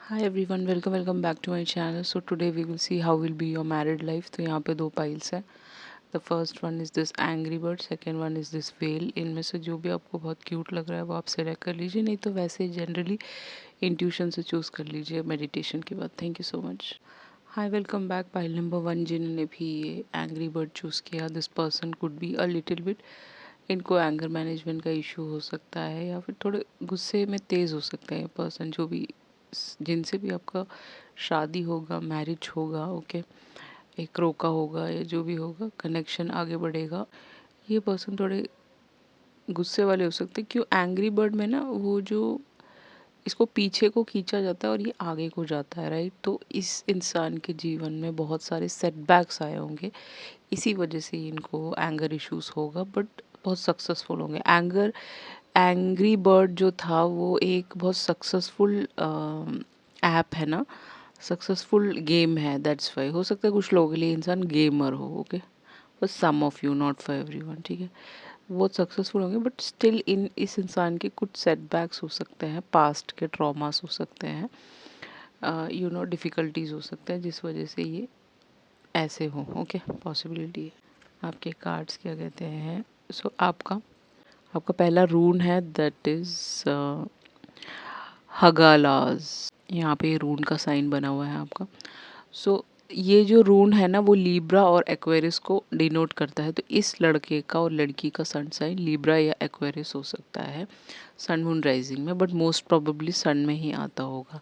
Hi everyone, welcome back to my channel. So today we will see how will be your married life. तो यहाँ पे दो piles है. The first one is this angry bird, second one is this whale. इनमें से जो भी आपको बहुत क्यूट लग रहा है वो आप सेलेक्ट कर लीजिए, नहीं तो वैसे जनरली इंट्यूशन से चूज़ कर लीजिए मेडिटेशन के बाद. Thank you so much. Hi welcome back. Pile number 1 जिन्होंने भी ये एंग्री बर्ड चूज़ किया, this person could be a little bit, इनको एंगर मैनेजमेंट का इशू हो सकता है या फिर थोड़े गुस्से में तेज़ हो सकते हैं पर्सन. जो भी जिनसे भी आपका शादी होगा, मैरिज होगा, ओके, एक रोका होगा या जो भी होगा, कनेक्शन आगे बढ़ेगा, ये पर्सन थोड़े गुस्से वाले हो सकते हैं. क्यों? एंग्री बर्ड में ना वो जो इसको पीछे को खींचा जाता है और ये आगे को जाता है, राइट. तो इस इंसान के जीवन में बहुत सारे सेटबैक्स आए होंगे, इसी वजह से इनको एंगर इश्यूज होगा, बट बहुत सक्सेसफुल होंगे. एंग्री बर्ड जो था वो एक बहुत सक्सेसफुल ऐप है ना, सक्सेसफुल गेम है. दैट्स वाई हो सकता है कुछ लोगों के लिए इंसान गेमर हो, okay, but some of you, not for everyone, ठीक है. बहुत सक्सेसफुल होंगे बट स्टिल इस इंसान के कुछ सेटबैक्स हो सकते हैं, पास्ट के ट्रॉमास हो सकते हैं, डिफ़िकल्टीज हो सकते हैं जिस वजह से ये ऐसे हो, ओके, पॉसिबिलिटी है. आपके कार्ड्स क्या कहते हैं? सो आपका आपका पहला रून है, दैट इज़ हगालाज. यहाँ पे रून का साइन बना हुआ है आपका. सो ये जो रून है ना वो लीब्रा और एक्वेरियस को डिनोट करता है. तो इस लड़के का और लड़की का सन साइन लीब्रा या एक्वेरियस हो सकता है सन मून राइजिंग में, बट मोस्ट प्रोबेबली सन में ही आता होगा.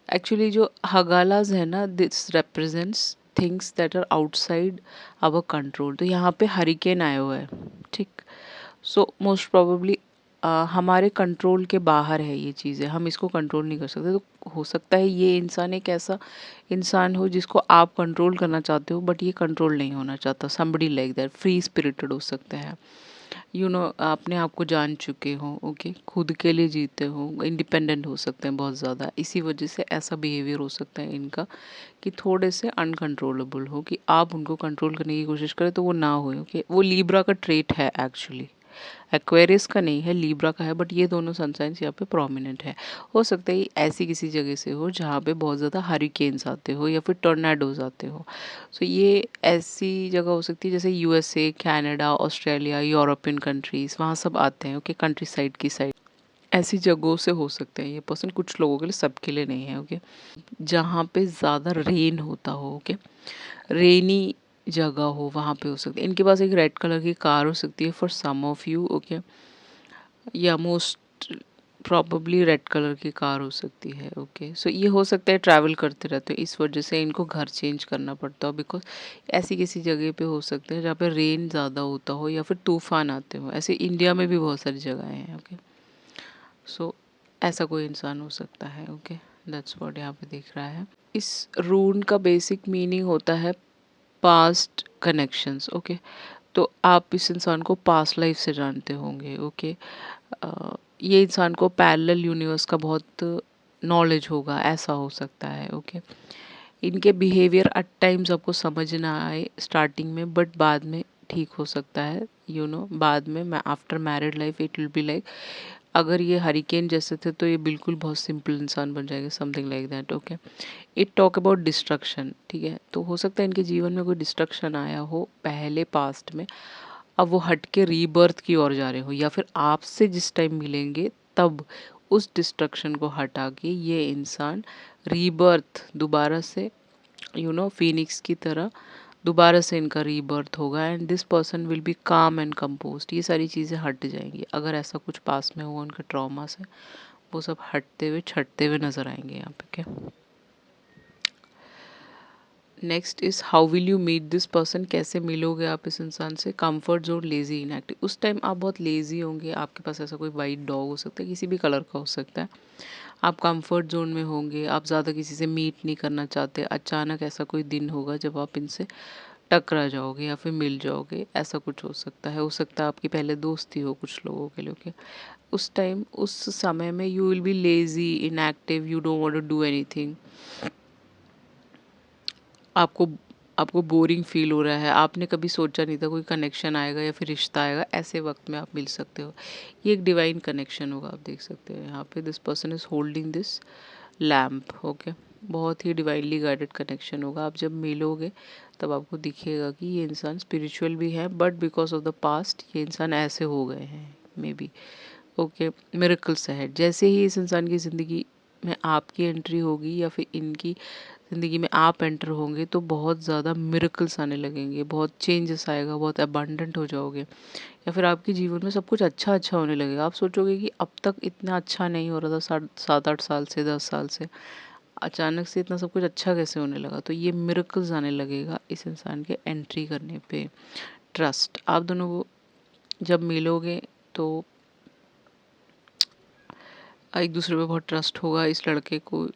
एक्चुअली जो हगालाज है ना, this represents things that are outside our control. तो यहाँ पे हरिकेन आया हुआ है, ठीक. सो मोस्ट प्रोबेबली हमारे कंट्रोल के बाहर है ये चीज़ें, हम इसको कंट्रोल नहीं कर सकते. तो हो सकता है ये इंसान एक ऐसा इंसान हो जिसको आप कंट्रोल करना चाहते हो बट ये कंट्रोल नहीं होना चाहता. Somebody like that, free spirited हो सकते हैं, अपने आप को जान चुके हो, ओके, खुद के लिए जीते हो, इंडिपेंडेंट हो सकते हैं बहुत ज़्यादा. इसी वजह से ऐसा बिहेवियर हो सकता है इनका कि थोड़े से अनकंट्रोलेबल हो, कि आप उनको कंट्रोल करने की कोशिश करें तो वो ना हो, ओके. वो लीब्रा का ट्रेट है एक्चुअली, एक्वेरियस का नहीं है, लीब्रा का है, बट ये दोनों सनसाइंस यहाँ पे प्रोमिनेंट है. हो सकता है ये ऐसी किसी जगह से हो जहाँ पे बहुत ज़्यादा हरिकेन्स आते हो या फिर टोर्नाडोज आते हो. सो ये ऐसी जगह हो सकती है जैसे USA, Canada, Australia, European countries, वहाँ सब आते हैं, ओके, कंट्री साइड की साइड. ऐसी जगहों से हो सकते हैं ये पर्सन, कुछ लोगों के लिए, सबके लिए नहीं है, ओके. जहाँ पे ज़्यादा रेन होता हो, ओके, रेनी जगह हो, वहाँ पे हो सकती है. इनके पास एक रेड कलर की कार हो सकती है for some of you, okay, या मोस्ट प्रॉबली रेड कलर की कार हो सकती है, ओके. सो ये हो सकता है ट्रैवल करते रहते हो, इस वजह से इनको घर चेंज करना पड़ता हो, बिकॉज ऐसी किसी जगह पे हो सकते हैं जहाँ पे रेन ज़्यादा होता हो या फिर तूफान आते हो. ऐसे इंडिया में भी बहुत सारी जगहें हैं, ओके. सो ऐसा कोई इंसान हो सकता है, ओके. दैट्स व्हाट यहाँ पे दिख रहा है. इस रून का बेसिक मीनिंग होता है पास्ट कनेक्शंस, ओके. तो आप इस इंसान को पास्ट लाइफ से जानते होंगे, ओके. ये इंसान को पैरेलल यूनिवर्स का बहुत नॉलेज होगा, ऐसा हो सकता है, ओके. इनके बिहेवियर एट टाइम्स आपको समझ ना आए स्टार्टिंग में, बट बाद में ठीक हो सकता है, बाद में after married life it will be like, अगर ये हरिकेन जैसे थे तो ये बिल्कुल बहुत सिंपल इंसान बन जाएगा, something like that, okay. It talk about destruction, ठीक है. तो हो सकता है इनके जीवन में कोई डिस्ट्रक्शन आया हो पहले पास्ट में, अब वो हट के रीबर्थ की ओर जा रहे हो, या फिर आपसे जिस टाइम मिलेंगे तब उस डिस्ट्रक्शन को हटा के ये इंसान रीबर्थ दोबारा से, फीनिक्स की तरह दोबारा से इनका रीबर्थ होगा, and this person will B काम एंड कंपोस्ट. ये सारी चीज़ें हट जाएंगी, अगर ऐसा कुछ पास में हुआ उनका ट्रॉमा से, वो सब हटते हुए छटते हुए नज़र आएंगे यहाँ पे, क्या. Next is how will you meet this person, कैसे मिलोगे आप इस इंसान से. Comfort zone, lazy, inactive. उस टाइम आप बहुत लेजी होंगे, आपके पास ऐसा कोई वाइट डॉग हो सकता है, किसी भी कलर का हो सकता है. आप कंफर्ट जोन में होंगे, आप ज़्यादा किसी से मीट नहीं करना चाहते. अचानक ऐसा कोई दिन होगा जब आप इनसे टकरा जाओगे या फिर मिल जाओगे, ऐसा कुछ हो सकता है. हो सकता है आपकी पहले दोस्ती हो कुछ लोगों के लिए, ओके. उस टाइम, उस समय में you will be lazy, inactive, you don't want to do anything. आपको आपको बोरिंग फील हो रहा है, आपने कभी सोचा नहीं था कोई कनेक्शन आएगा या फिर रिश्ता आएगा, ऐसे वक्त में आप मिल सकते हो. ये एक डिवाइन कनेक्शन होगा, आप देख सकते हो यहाँ पे. This person is holding this lamp. Okay, बहुत ही डिवाइनली गाइडेड कनेक्शन होगा। आप जब मिलोगे तब आपको दिखेगा कि ये इंसान स्पिरिचुअल भी है, but because of the past ये इंसान ऐसे हो गए हैं मे बी। ओके, मिरेकल्स है। जैसे ही इस इंसान की ज़िंदगी में आपकी एंट्री होगी या फिर इनकी ज़िंदगी में आप एंटर होंगे तो बहुत ज़्यादा मिरेकल्स आने लगेंगे, बहुत चेंजेस आएगा, बहुत अबंडेंट हो जाओगे, या फिर आपके जीवन में सब कुछ अच्छा अच्छा होने लगेगा। आप सोचोगे कि अब तक इतना अच्छा नहीं हो रहा था, 7-8 साल से, 10 साल से, अचानक से इतना सब कुछ अच्छा कैसे होने लगा। तो ये मिरेकल्स आने लगेगा इस इंसान के एंट्री करने पे। ट्रस्ट, आप दोनों को जब मिलोगे तो एक दूसरे पे बहुत ट्रस्ट होगा। इस लड़के को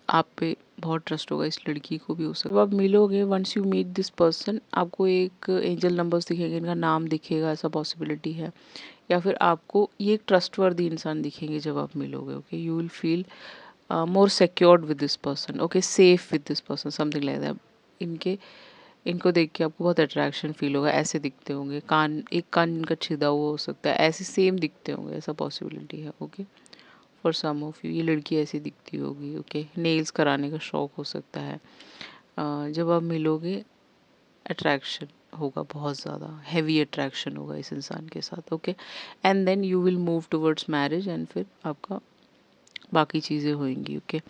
आप पे बहुत ट्रस्ट होगा, इस लड़की को भी हो सकता है। जब आप मिलोगे, once you meet this person, आपको एक एंजल नंबर्स दिखेंगे, इनका नाम दिखेगा, ऐसा पॉसिबिलिटी है। या फिर आपको ये एक ट्रस्टवर्दी इंसान दिखेंगे जब आप मिलोगे। Okay, you will feel more secured with this person. Okay, safe with this person, something like that. इनको देख के आपको बहुत अट्रैक्शन फील होगा। ऐसे दिखते होंगे, एक कान इनका छिदा हुआ हो सकता है, ऐसे सेम दिखते होंगे, ऐसा पॉसिबिलिटी है। Okay, for some of you ये लड़की ऐसी दिखती होगी। ओके, नेल्स कराने का शौक हो सकता है। जब आप मिलोगे अट्रैक्शन होगा, बहुत ज़्यादा हैवी अट्रैक्शन होगा इस इंसान के साथ। Okay, and then you will move towards marriage, and फिर आपका बाकी चीज़ें होंगी। ओके,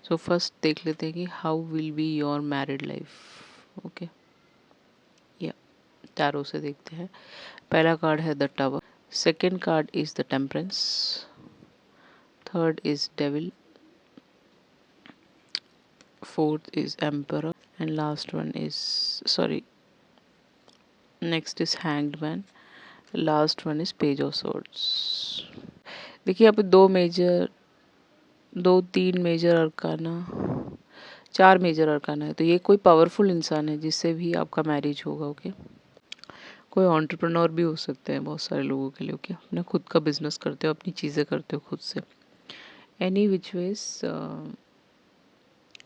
सो फर्स्ट देख लेते हैं कि how will be your married life. Okay, या टैरो से देखते हैं। पहला कार्ड है the tower, second card is the temperance, third is devil, fourth is emperor, and last one is, sorry, next is hanged man, last one is page of swords। देखिए यहाँ पे दो तीन मेजर अरकाना, 4 मेजर अरकाना है। तो ये कोई powerful इंसान है जिससे भी आपका मैरिज होगा। ओके, कोई एंटरप्रेन्योर भी हो सकते हैं बहुत सारे लोगों के लिए। ओके, अपना खुद का बिजनेस करते हो, अपनी चीज़ें करते हो खुद से। एनी विच वेज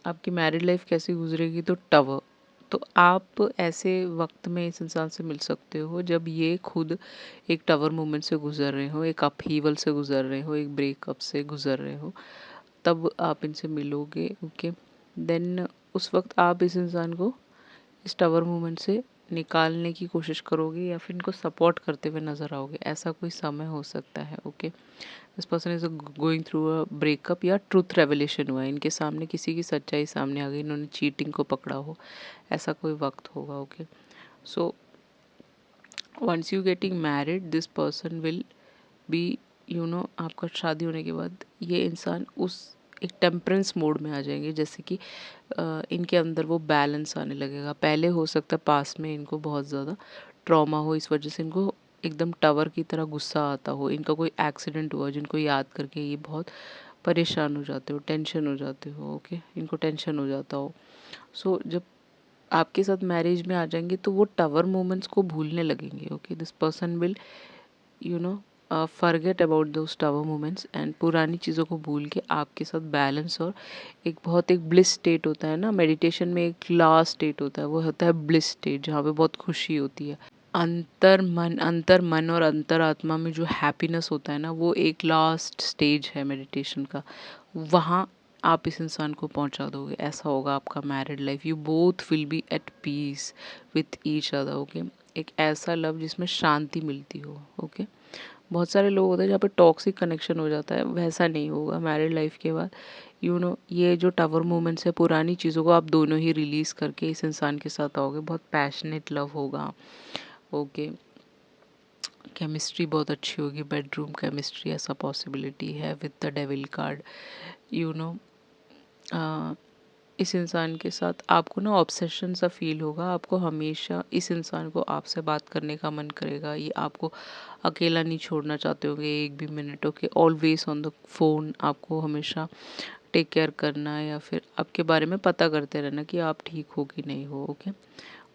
आपकी मैरिड लाइफ कैसी गुजरेगी, तो टवर। तो आप ऐसे वक्त में इस इंसान से मिल सकते हो जब ये खुद एक टवर मोमेंट से गुजर रहे हो, एक अपहीवल से गुजर रहे हो, एक ब्रेकअप से गुजर रहे हो, तब आप इनसे मिलोगे। ओके, देन उस वक्त आप इस इंसान को इस टावर मूवमेंट से निकालने की कोशिश करोगे या फिर इनको सपोर्ट करते हुए नज़र आओगे, ऐसा कोई समय हो सकता है। Okay, this person is going through a breakup या ट्रूथ रेवलेशन हुआ है, इनके सामने किसी की सच्चाई सामने आ गई, इन्होंने चीटिंग को पकड़ा हो, ऐसा कोई वक्त होगा। Okay, so once you getting married, this person will be, आपका शादी होने के बाद ये इंसान उस एक टेम्परेंस मोड में आ जाएंगे, जैसे कि इनके अंदर वो बैलेंस आने लगेगा। पहले हो सकता है पास्ट में इनको बहुत ज़्यादा ट्रॉमा हो, इस वजह से इनको एकदम टावर की तरह गुस्सा आता हो, इनका कोई एक्सीडेंट हुआ जिनको याद करके ये बहुत परेशान हो जाते हो, टेंशन हो जाते हो। ओके, इनको टेंशन हो जाता हो। सो जब आपके साथ मैरिज में आ जाएंगे तो वो टावर मोमेंट्स को भूलने लगेंगे। Okay, this person will you know forget about those tower moments, and पुरानी चीज़ों को भूल के आपके साथ बैलेंस और एक ब्लिस स्टेट होता है ना, मेडिटेशन में एक लास्ट स्टेट होता है, वो होता है ब्लिस स्टेट, जहाँ पे बहुत खुशी होती है। अंतर मन और अंतर आत्मा में जो हैप्पीनेस होता है ना, वो एक लास्ट स्टेज है मेडिटेशन का। वहाँ आप इस इंसान को पहुंचा दोगे, ऐसा होगा आपका married life. You both will be at peace with each other. Okay, एक ऐसा लव जिसमें शांति मिलती हो। ओके, बहुत सारे लोग होते हैं जहाँ पे टॉक्सिक कनेक्शन हो जाता है, वैसा नहीं होगा मैरिड लाइफ के बाद। ये जो टावर मोमेंट्स है, पुरानी चीज़ों को आप दोनों ही रिलीज़ करके इस इंसान के साथ आओगे, बहुत पैशनेट लव होगा। ओके, केमिस्ट्री बहुत अच्छी होगी, बेडरूम केमिस्ट्री, ऐसा पॉसिबिलिटी है with the devil card. You know इस इंसान के साथ आपको ना ऑब्सेशन सा फील होगा, आपको हमेशा इस इंसान को आपसे बात करने का मन करेगा, ये आपको अकेला नहीं छोड़ना चाहते होंगे एक भी minute. Okay, always on the phone, आपको हमेशा टेक केयर करना या फिर आपके बारे में पता करते रहना कि आप ठीक हो कि नहीं हो। ओके,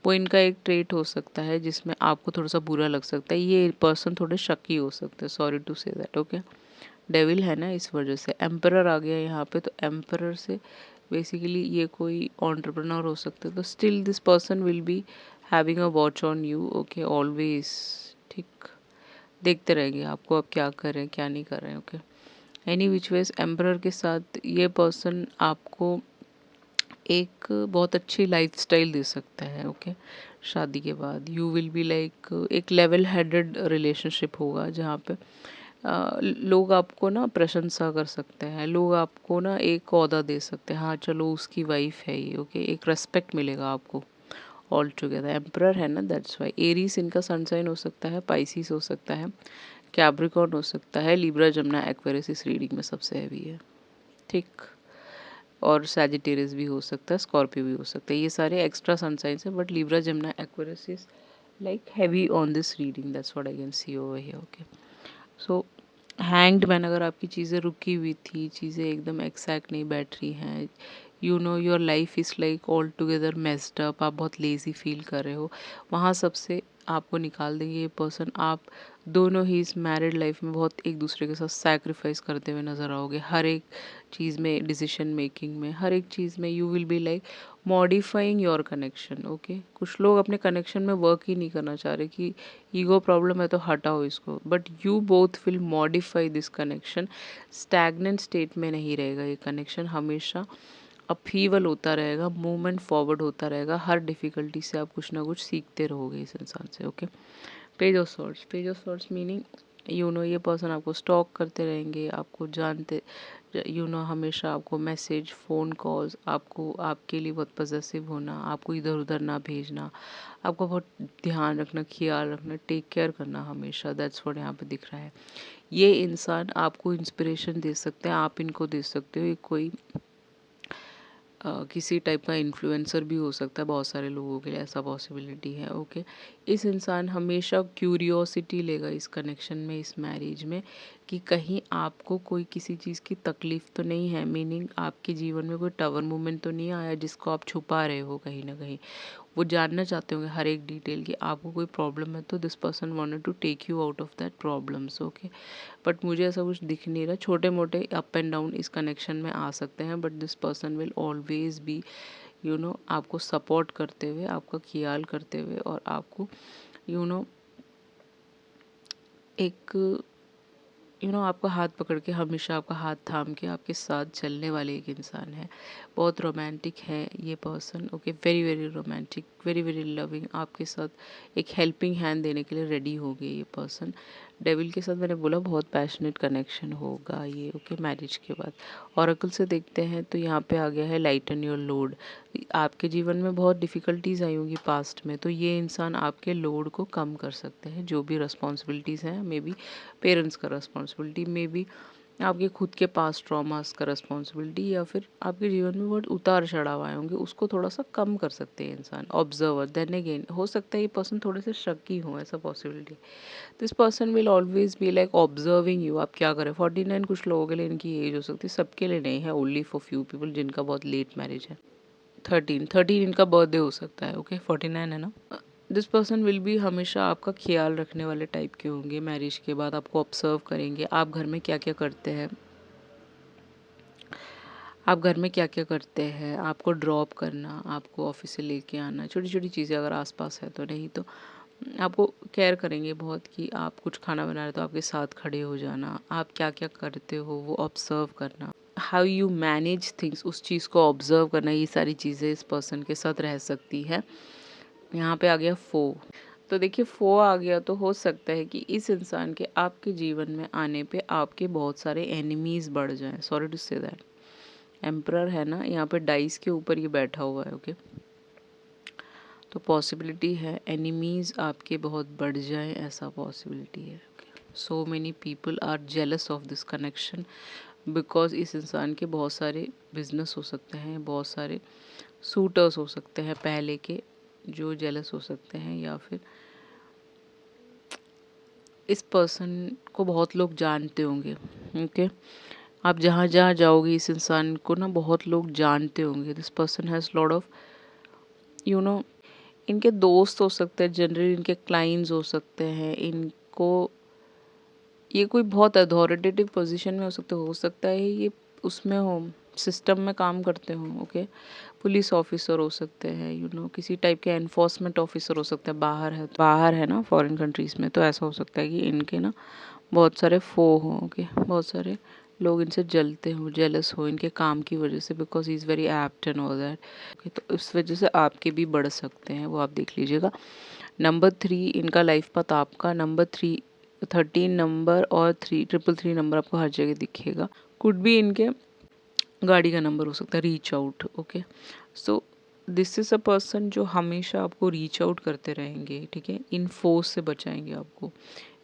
वो इनका एक ट्रेट हो सकता है जिसमें आपको थोड़ा सा बुरा लग सकता है, ये पर्सन थोड़े शकी हो सकते हैं, sorry to say that. Okay, devil है ना, इस वजह से एम्परर आ गया यहाँ पे, तो एम्परर से बेसिकली ये कोई एंटरप्रेन्योर हो सकता है। तो still this person will be having a watch on you. Okay, always, ठीक, देखते रहेंगे आपको आप क्या कर रहे हैं क्या नहीं कर रहे हैं। Okay, any which ways emperor के साथ ये पर्सन आपको एक बहुत अच्छी लाइफस्टाइल दे सकता है। ओके, शादी के बाद यू विल बी लाइक एक लेवल हेडेड रिलेशनशिप होगा जहाँ पे लोग आपको ना प्रशंसा कर सकते हैं, लोग आपको ना एक ओहदा दे सकते हैं, हाँ चलो उसकी वाइफ है ये। ओके, एक रेस्पेक्ट मिलेगा आपको ऑल टुगेदर। एम्परर है ना, दैट्स वाई। एरीज इनका सनसाइन हो सकता है, पाइसिस हो सकता है, कैप्रिकॉर्न हो सकता है, लिब्रा, जमुना, एक्वेरियस इस रीडिंग में सबसे हैवी है। ठीक, और सैजिटेरियस भी हो सकता है, स्कॉर्पियो भी हो सकता है। ये सारे एक्स्ट्रा सन साइंस है, but Libra, Jamuna, Aquarius is like heavy on this reading, that's what I can see over here. Okay, so hanged man, अगर आपकी चीज़ें रुकी हुई थी, चीज़ें एकदम एक्सैक्ट नहीं बैठ रही हैं, you know your life is like all together messed up, आप बहुत लेज़ी फील कर रहे हो, वहाँ सबसे आपको निकाल देंगे ये पर्सन। आप दोनों ही इस मैरिड लाइफ में बहुत एक दूसरे के साथ सैक्रिफाइस करते हुए नज़र आओगे, हर एक चीज़ में, डिसीजन मेकिंग में, हर एक चीज़ में you will be like modifying your connection. Okay, कुछ लोग अपने कनेक्शन में वर्क ही नहीं करना चाह रहे कि ईगो प्रॉब्लम है तो हटाओ इसको, but you both will modify this connection. Stagnant state में नहीं रहेगा ये कनेक्शन, हमेशा अपहीवल होता रहेगा, मूवमेंट फॉरवर्ड होता रहेगा, हर डिफ़िकल्टी से आप कुछ ना कुछ सीखते रहोगे इस इंसान से। Okay, page of swords, page of swords meaning you know ये पर्सन आपको स्टॉक करते रहेंगे, आपको जानते, यू नो हमेशा आपको मैसेज, फ़ोन कॉल्स, आपको आपके लिए बहुत पॉसेसिव होना, आपको इधर उधर ना भेजना, आपको बहुत ध्यान रखना, ख्याल रखना, टेक केयर करना हमेशा, दैट्स व्हाट यहाँ पे दिख रहा है। ये इंसान आपको इंस्पिरेशन दे सकते हैं, आप इनको दे सकते हो। ये कोई किसी टाइप का इन्फ्लुएंसर भी हो सकता है, बहुत सारे लोगों के लिए ऐसा पॉसिबिलिटी है। ओके, इस इंसान हमेशा क्यूरियोसिटी लेगा इस कनेक्शन में, इस मैरिज में, कि कहीं आपको कोई किसी चीज़ की तकलीफ़ तो नहीं है, मीनिंग आपके जीवन में कोई टावर मूवमेंट तो नहीं आया जिसको आप छुपा रहे हो कहीं ना कहीं। वो जानना चाहते होंगे हर एक डिटेल कि आपको कोई प्रॉब्लम है, तो this person wanted to take you out of that problems. Okay, but मुझे ऐसा कुछ दिख नहीं रहा, छोटे मोटे अप एंड डाउन इस कनेक्शन में आ सकते हैं, but this person will always be you know आपको सपोर्ट करते हुए, आपका ख्याल करते हुए, और आपको यू नो एक आपका हाथ पकड़ के, हमेशा आपका हाथ थाम के आपके साथ चलने वाले एक इंसान है। बहुत रोमांटिक है ये person. Okay, very very romantic, very very loving, आपके साथ एक हेल्पिंग हैंड देने के लिए रेडी हो गए ये पर्सन। डेविल के साथ मैंने बोला बहुत पैशनेट कनेक्शन होगा ये। ओके, मैरिज के बाद ऑरेकल से देखते हैं तो यहाँ पे आ गया है लाइटन योर लोड। आपके जीवन में बहुत डिफ़िकल्टीज़ आई होंगी पास्ट में, तो ये इंसान आपके लोड को कम कर सकते हैं, जो भी रिस्पॉन्सिबिलिटीज़ हैं, मे बी पेरेंट्स का रिस्पॉन्सिबिलिटी, मे बी आपके खुद के पास ट्रॉमास का रिस्पॉन्सिबिलिटी, या फिर आपके जीवन में बहुत उतार चढ़ाव आए होंगे, उसको थोड़ा सा कम कर सकते हैं इंसान। ऑब्जर्वर, देन अगेन हो सकता है ये पर्सन थोड़े से शक्की हो, ऐसा possibility. This person will always be like observing you, आप क्या करें। 49 कुछ लोगों के लिए इनकी एज हो सकती है, सबके लिए नहीं है, ओनली फॉर फ्यू पीपल जिनका बहुत लेट मैरिज है। 13 इनका बर्थडे हो सकता है। ओके, 49 है ना। दिस पर्सन विल बी हमेशा आपका ख्याल रखने वाले टाइप के होंगे। मैरिज के बाद आपको ऑब्जर्व करेंगे, आप घर में क्या क्या करते हैं, आप घर में क्या क्या करते हैं, आपको ड्रॉप करना, आपको ऑफिस से लेके आना, छोटी छोटी चीज़ें अगर आसपास है तो, नहीं तो आपको केयर करेंगे बहुत, कि आप कुछ खाना बना रहे तो आपके साथ खड़े हो जाना, आप क्या क्या करते हो वो ऑब्जर्व करना, हाउ यू मैनेज थिंग्स उस चीज़ को ऑब्जर्व करना, ये सारी चीज़ें इस पर्सन के साथ रह सकती है। यहाँ पे आ गया फो। तो देखिए, फो आ गया तो हो सकता है कि इस इंसान के आपके जीवन में आने पे आपके बहुत सारे एनिमीज़ बढ़ जाएं। Sorry to say that. Emperor है ना, यहाँ पे डाइस के ऊपर ये बैठा हुआ है। ओके, तो पॉसिबिलिटी है एनिमीज़ आपके बहुत बढ़ जाएं, ऐसा पॉसिबिलिटी है। So many people are jealous of this connection, because इस इंसान के बहुत सारे बिजनेस हो सकते हैं, बहुत सारे सूटर्स हो सकते हैं पहले के जो जेलस हो सकते हैं, या फिर इस पर्सन को बहुत लोग जानते होंगे। ओके, आप जहाँ जहाँ जाओगे इस इंसान को ना बहुत लोग जानते होंगे। This person has lot of you know इनके दोस्त हो सकते हैं, जनरली इनके क्लाइंट्स हो सकते हैं, इनको ये कोई बहुत अथॉरिटेटिव पोजीशन में हो सकता है ये उसमें हो, सिस्टम में काम करते हो। ओके, पुलिस ऑफिसर हो सकते हैं, किसी टाइप के एनफोर्समेंट ऑफिसर हो सकते हैं, बाहर है ना फॉरेन कंट्रीज़ में, तो ऐसा हो सकता है कि इनके ना बहुत सारे फो हों। ओके, बहुत सारे लोग इनसे जलते हो, जेलस हो इनके काम की वजह से, because he is very apt and all that. तो इस वजह से आपके भी बढ़ सकते हैं, वो आप देख लीजिएगा। नंबर 3 इनका लाइफ पाथ आपका, नंबर 3 13 नंबर और 333 नंबर आपको हर जगह दिखेगा। कुड भी इनके गाड़ी का नंबर हो सकता है, reach out. Okay, so this is a person जो हमेशा आपको रीच आउट करते रहेंगे, ठीक है। इन फोर्स से बचाएंगे आपको,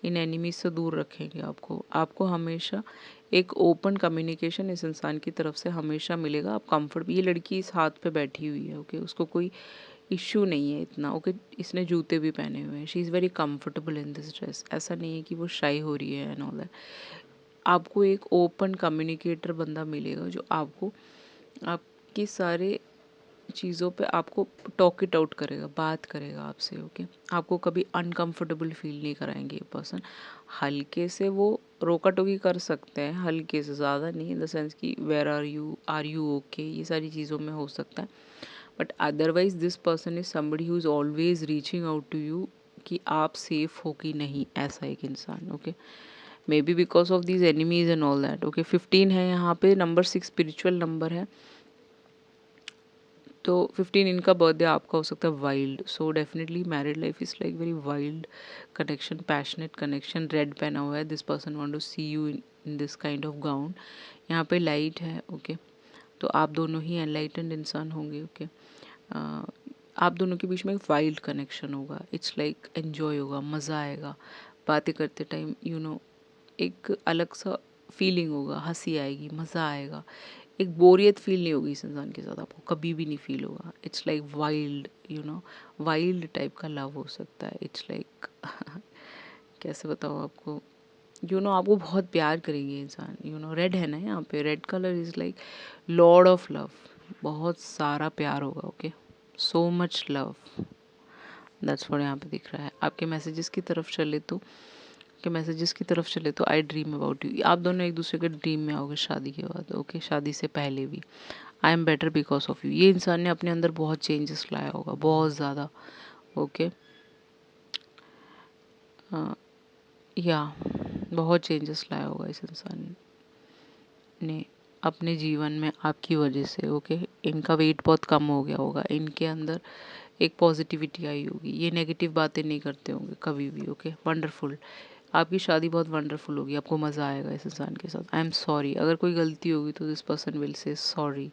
इन एनिमीज से दूर रखेंगे आपको। आपको हमेशा एक ओपन कम्युनिकेशन इस इंसान की तरफ से हमेशा मिलेगा। आप कंफर्ट, ये लड़की इस हाथ पे बैठी हुई है, ओके, उसको कोई इश्यू नहीं है इतना, ओके। इसने जूते भी पहने हुए हैं, she is very comfortable in this dress. ऐसा नहीं है कि वो शाई हो रही है एंड ऑल दैट। आपको एक ओपन कम्युनिकेटर बंदा मिलेगा जो आपको आपकी सारे चीज़ों पे आपको टॉक इट आउट करेगा, बात करेगा आपसे, ओके। आपको कभी अनकंफर्टेबल फील नहीं कराएंगे ये पर्सन। हल्के से वो रोका टोकी कर सकते हैं, हल्के से, ज़्यादा नहीं, इन द सेंस कि वेयर आर यू ओके, ये सारी चीज़ों में हो सकता है। But otherwise this person is somebody who is always reaching out to you कि आप सेफ हो कि नहीं, ऐसा एक इंसान, okay. Maybe because of these enemies and all that, okay. 15 है यहाँ पे, नंबर 6 स्पिरिचुअल नंबर है, तो 15 इनका बर्थडे आपका हो सकता है wild. So definitely married life is like very wild connection, passionate connection. Red पहना हुआ है, this person want to see you in this kind of gown. यहाँ पे लाइट है, ओके। तो आप दोनों ही एनलाइटेंड इंसान होंगे, ओके। आप दोनों के बीच में एक वाइल्ड कनेक्शन होगा, इट्स लाइक एन्जॉय होगा, मज़ा आएगा बातें करते टाइम, यू नो, एक अलग सा फीलिंग होगा, हंसी आएगी, मज़ा आएगा। एक बोरियत फील नहीं होगी इस इंसान के साथ, आपको कभी भी नहीं फील होगा। It's like wild, you know, wild type का लव हो सकता है। इट्स लाइक कैसे बताओ आपको, यू नो, आपको बहुत प्यार करेंगे इंसान, यू नो। रेड है ना यहाँ पे, red colour is like Lord of love, बहुत सारा प्यार होगा, okay. So much love, that's what यहाँ पे दिख रहा है। आपके मैसेजेस की तरफ चले तो, के मैसेजेस की तरफ चले तो, आई ड्रीम अबाउट यू, आप दोनों एक दूसरे के ड्रीम में आओगे शादी के बाद, ओके। शादी से पहले भी, I am better because of you, ये इंसान ने अपने अंदर बहुत चेंजेस लाया होगा, बहुत ज़्यादा, ओके। या बहुत चेंजेस लाया होगा इस इंसान ने अपने जीवन में आपकी वजह से, ओके। इनका वेट बहुत कम हो गया होगा, इनके अंदर एक पॉजिटिविटी आई होगी, ये नेगेटिव बातें नहीं करते होंगे कभी भी, ओके। वंडरफुल, आपकी शादी बहुत वंडरफुल होगी, आपको मज़ा आएगा इस इंसान के साथ। आई एम सॉरी, अगर कोई गलती होगी तो this person will say sorry,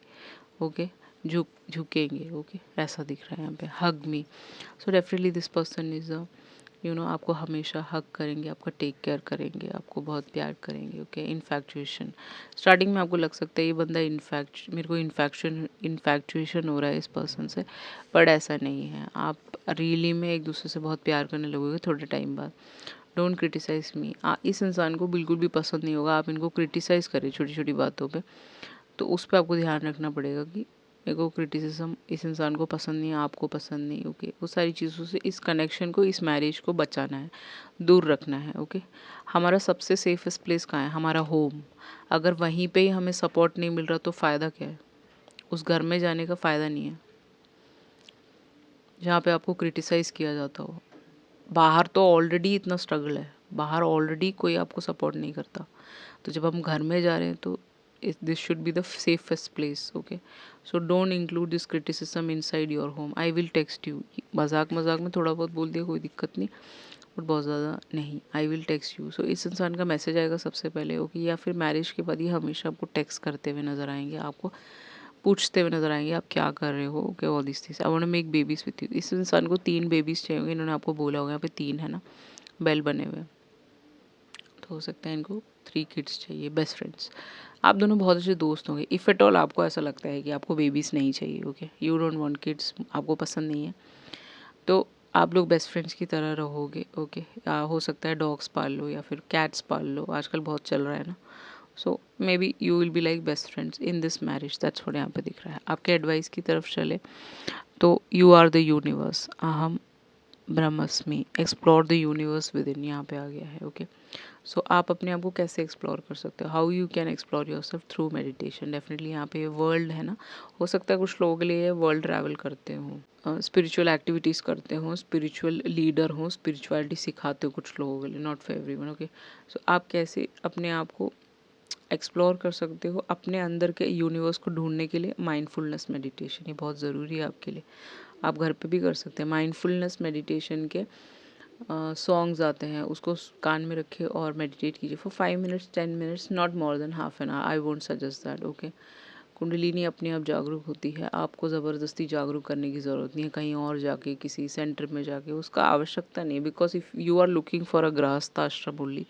okay. झुकेंगे, ओके, ऐसा दिख रहा है यहाँ पे। Hug me, so definitely this person is a, you know, आपको हमेशा हग करेंगे, आपका टेक केयर करेंगे, आपको बहुत प्यार करेंगे, ओके। इन्फैक्चुएशन, स्टार्टिंग में आपको लग सकता है ये बंदा मेरे को इन्फैक्चुएशन हो रहा है इस पर्सन से, बट ऐसा नहीं है। आप रियली में एक दूसरे से बहुत प्यार करने लगोगे थोड़े टाइम बाद। डोंट क्रिटिसाइज मी, इस इंसान को बिल्कुल भी पसंद नहीं होगा आप इनको क्रिटिसाइज़ करें छोटी छोटी बातों पे, तो उस पर आपको ध्यान रखना पड़ेगा कि मेरे को क्रिटिसिज्म इस इंसान को पसंद नहीं है, आपको पसंद नहीं, ओके। वो सारी चीज़ों से इस कनेक्शन को, इस मैरिज को बचाना है, दूर रखना है, ओके। हमारा सबसे सेफेस्ट प्लेस कहाँ है? हमारा होम। अगर वहीं पे ही हमें सपोर्ट नहीं मिल रहा तो फ़ायदा क्या है? उस घर में जाने का फ़ायदा नहीं है जहाँ पे आपको क्रिटिसाइज़ किया जाता हो। बाहर तो ऑलरेडी इतना स्ट्रगल है, बाहर ऑलरेडी कोई आपको सपोर्ट नहीं करता, तो जब हम घर में जा रहे हैं तो this should be the safest place, okay. So don't include this criticism inside your home. I will text you, मजाक मजाक में थोड़ा बहुत बोल दिया, कोई दिक्कत नहीं, बट बहुत ज़्यादा नहीं। आई विल टेक्स्ट यू, सो इस इंसान का मैसेज आएगा सबसे पहले, ओके। या फिर मैरिज के बाद ये हमेशा आपको टेक्स्ट करते हुए नजर आएंगे, आपको पूछते हुए नजर आएंगे आप क्या कर रहे हो, okay. All this things, I want to make babies with you. इस इंसान को 3 बेबीज चाहिए होंगे, इन्होंने आपको बोला होगा, यहाँ पे 3 है ना, बेल बने हुए, तो हो सकता है इनको 3 किड्स चाहिए, बेस्ट फ्रेंड्स। आप दोनों बहुत अच्छे दोस्त होंगे। इफ़ एट ऑल आपको ऐसा लगता है कि आपको बेबीज़ नहीं चाहिए, okay, you don't want kids, आपको पसंद नहीं है, तो आप लोग बेस्ट फ्रेंड्स की तरह रहोगे, ओके। हो सकता है डॉग्स पाल लो या फिर कैट्स पाल लो, आजकल बहुत चल रहा है ना। So maybe you will be like best friends in this marriage, that's what यहाँ पे दिख रहा है। आपके एडवाइस की तरफ चले तो यू आर द यूनिवर्स, अहम ब्रह्मस्मि, explore the universe within, यहाँ पे आ गया है, ओके। सो आप अपने आप को कैसे एक्सप्लोर कर सकते हो? How you can explore your self through meditation. Definitely यहाँ पे वर्ल्ड है ना, हो सकता है कुछ लोगों के लिए वर्ल्ड ट्रैवल करते हों, स्पिरिचुअल एक्टिविटीज़ करते हों, स्पिरिचुअल लीडर हों, स्पिरिचुअलिटी सिखाते हो कुछ लोगों के लिए, नॉट फॉर एवरीवन, ओके। सो आप कैसे अपने आप को एक्सप्लोर कर सकते हो अपने अंदर के यूनिवर्स को ढूंढने के लिए माइंडफुलनेस मेडिटेशन, ये बहुत ज़रूरी है आपके लिए। आप घर पे भी कर सकते हैं। माइंडफुलनेस मेडिटेशन के सॉन्ग्स आते हैं, उसको कान में रखिए और मेडिटेट कीजिए for 5 minutes 10 minutes, not more than half an hour. I won't suggest that. Okay, kundalini अपने आप जागरूक होती है, आपको ज़बरदस्ती जागरूक करने की ज़रूरत नहीं है, कहीं और जाके किसी सेंटर में जाके उसका आवश्यकता नहीं है। Because if you are looking for a गृहस्थाश्रम ओनली,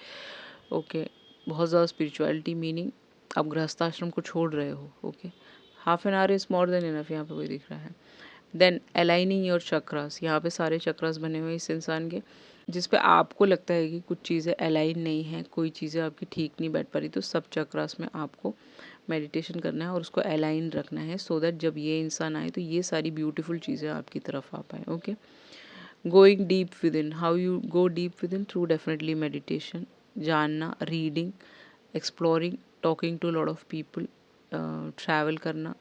ओके, बहुत ज़्यादा स्पिरिचुअलिटी मीनिंग आप गृहस्थाश्रम को छोड़ रहे हो। Okay, half an hour is more than enough, यहाँ पे कोई दिख रहा है। देन अलाइनिंग योर चक्रास, यहाँ पे सारे चक्रास बने हुए इस इंसान के, जिस पे आपको लगता है कि कुछ चीज़ें अलाइन नहीं है, कोई चीज़ें आपकी ठीक नहीं बैठ पा रही, तो सब चक्रास में आपको मेडिटेशन करना है और उसको अलाइन रखना है, सो दैट जब ये इंसान आए तो ये सारी ब्यूटीफुल चीज़ें आपकी तरफ आ पाए। Okay, going deep within, how you go deep within? Through definitely meditation, जानना, reading, exploring, talking to lot of people, travel करना,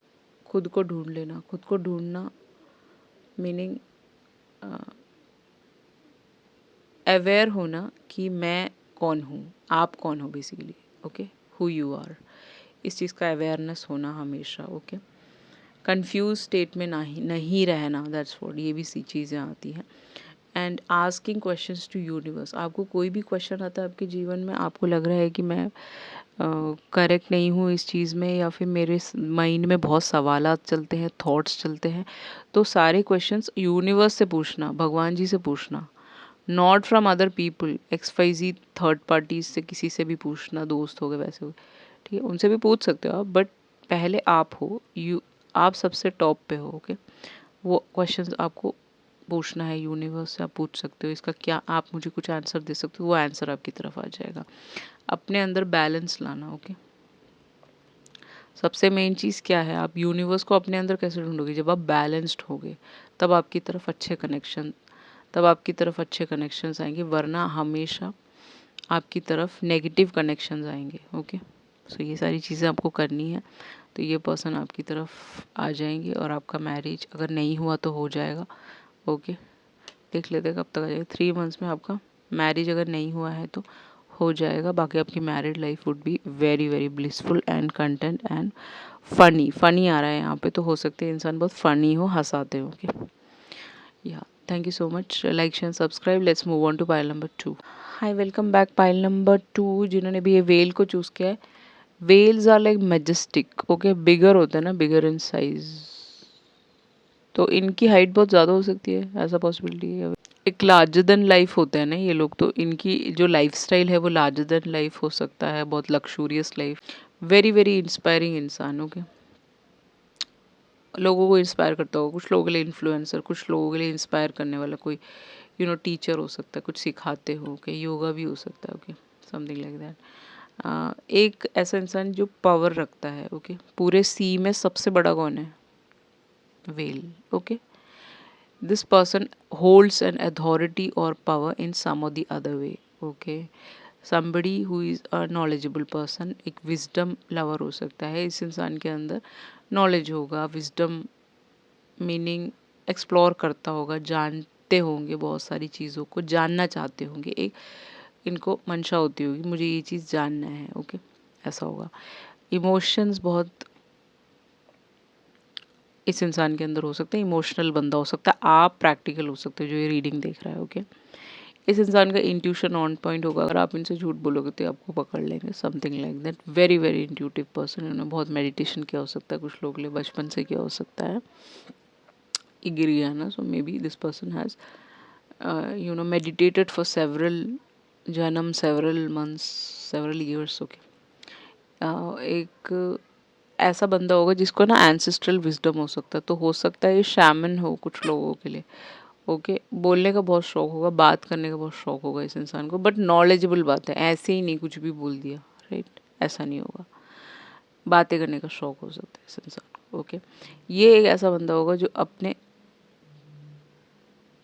खुद को ढूंढ लेना। खुद को ढूंढना मीनिंग अवेयर होना कि मैं कौन हूँ, आप कौन हो basically. Okay, who you are, इस चीज़ का अवेयरनेस होना हमेशा। ओके, कंफ्यूज स्टेट में नहीं रहना, दैट्स व्हाट, ये भी सी चीज़ें आती हैं। And asking questions to universe, आपको कोई भी क्वेश्चन आता है आपके जीवन में, आपको लग रहा है कि मैं करेक्ट नहीं हूँ इस चीज़ में, या फिर मेरे माइंड में बहुत सवालात चलते हैं, थॉट्स चलते हैं, तो सारे क्वेश्चंस यूनिवर्स से पूछना, भगवान जी से पूछना, not from other people, XYZ third parties से, किसी से भी पूछना, दोस्त हो गए वैसे हो, ठीक है, उनसे भी पूछ सकते हो आप, बट पहले आप हो, आप सबसे टॉप पे हो। ओके, वो क्वेश्चंस आपको पूछना है यूनिवर्स से, आप पूछ सकते हो इसका क्या, आप मुझे कुछ आंसर दे सकते हो, वो आंसर आपकी तरफ आ जाएगा। अपने अंदर बैलेंस लाना। ओके, सबसे मेन चीज़ क्या है, आप यूनिवर्स को अपने अंदर कैसे ढूंढोगे? जब आप बैलेंस्ड होगे तब आपकी तरफ अच्छे कनेक्शन, तब आपकी तरफ अच्छे कनेक्शंस आएंगे, वरना हमेशा आपकी तरफ नेगेटिव कनेक्शंस आएंगे। ओके, सो ये सारी चीज़ें आपको करनी है, तो ये पर्सन आपकी तरफ आ जाएंगे और आपका मैरिज अगर नहीं हुआ तो हो जाएगा। ओके, देख लेते हैं कब तक आ जाएगा। 3 मंथ्स में आपका मैरिज अगर नहीं हुआ है तो हो जाएगा। बाकी आपकी married life would be very very blissful and content and funny. Funny आ रहा है यहाँ पे, तो हो सकते हैं इंसान बहुत फनी हो, हंसाते हो। ओके, या thank you so much, like share subscribe. Let's move on to pile number 2। Hi, welcome back. Pile number 2, जिन्होंने भी ये वेल को चूज़ किया है, wells are like majestic. Okay, bigger होता है ना, बिगर इन साइज, तो इनकी हाइट बहुत ज़्यादा हो सकती है, ऐसा पॉसिबिलिटी है। एक लार्जर देन लाइफ होता है ना ये लोग, तो इनकी जो लाइफस्टाइल है वो लार्जर देन लाइफ हो सकता है, बहुत लक्सूरियस लाइफ। वेरी वेरी इंस्पायरिंग इंसान। ओके, लोगों को इंस्पायर करता होगा, कुछ लोगों के लिए इन्फ्लुएंसर, कुछ लोगों के लिए इंस्पायर करने वाला कोई टीचर हो सकता है, कुछ सिखाते हो। ओके, योगा भी हो सकता है। Okay, something like that. एक ऐसा इंसान जो पावर रखता है। ओके, पूरे सी में सबसे बड़ा कौन है? Well. Okay, this person holds an authority or power in some or the other way. Okay, somebody who is a knowledgeable person, एक wisdom lover हो सकता है, इस इंसान के अंदर knowledge होगा, wisdom meaning एक्सप्लोर करता होगा, जानते होंगे, बहुत सारी चीज़ों को जानना चाहते होंगे, एक इनको मंशा होती होगी मुझे ये चीज़ जानना है। ओके, ऐसा होगा। इमोशंस बहुत इस इंसान के अंदर हो सकते हैं, इमोशनल बंदा हो सकता है, आप प्रैक्टिकल हो सकते हो जो ये रीडिंग देख रहा है। ओके, इस इंसान का इंट्यूशन ऑन पॉइंट होगा, अगर आप इनसे झूठ बोलोगे तो आपको पकड़ लेंगे, something like that. Very very intuitive person, इन्होंने बहुत मेडिटेशन किया हो सकता है, कुछ लोगों के लिए बचपन से किया हो सकता है, ये गिर गया ना, so maybe this person has meditated for several जन्म, several months, several years. Okay, एक ऐसा बंदा होगा जिसको ना एंसेस्ट्रल विजडम हो सकता है, तो हो सकता है ये शैमन हो कुछ लोगों के लिए। ओके, बोलने का बहुत शौक होगा, बात करने का बहुत शौक होगा इस इंसान को, बट नॉलेजेबल बात है, ऐसे ही नहीं कुछ भी बोल दिया, राइट, ऐसा नहीं होगा, बातें करने का शौक हो सकता है इस इंसान को। ओके, ये एक ऐसा बंदा होगा जो अपने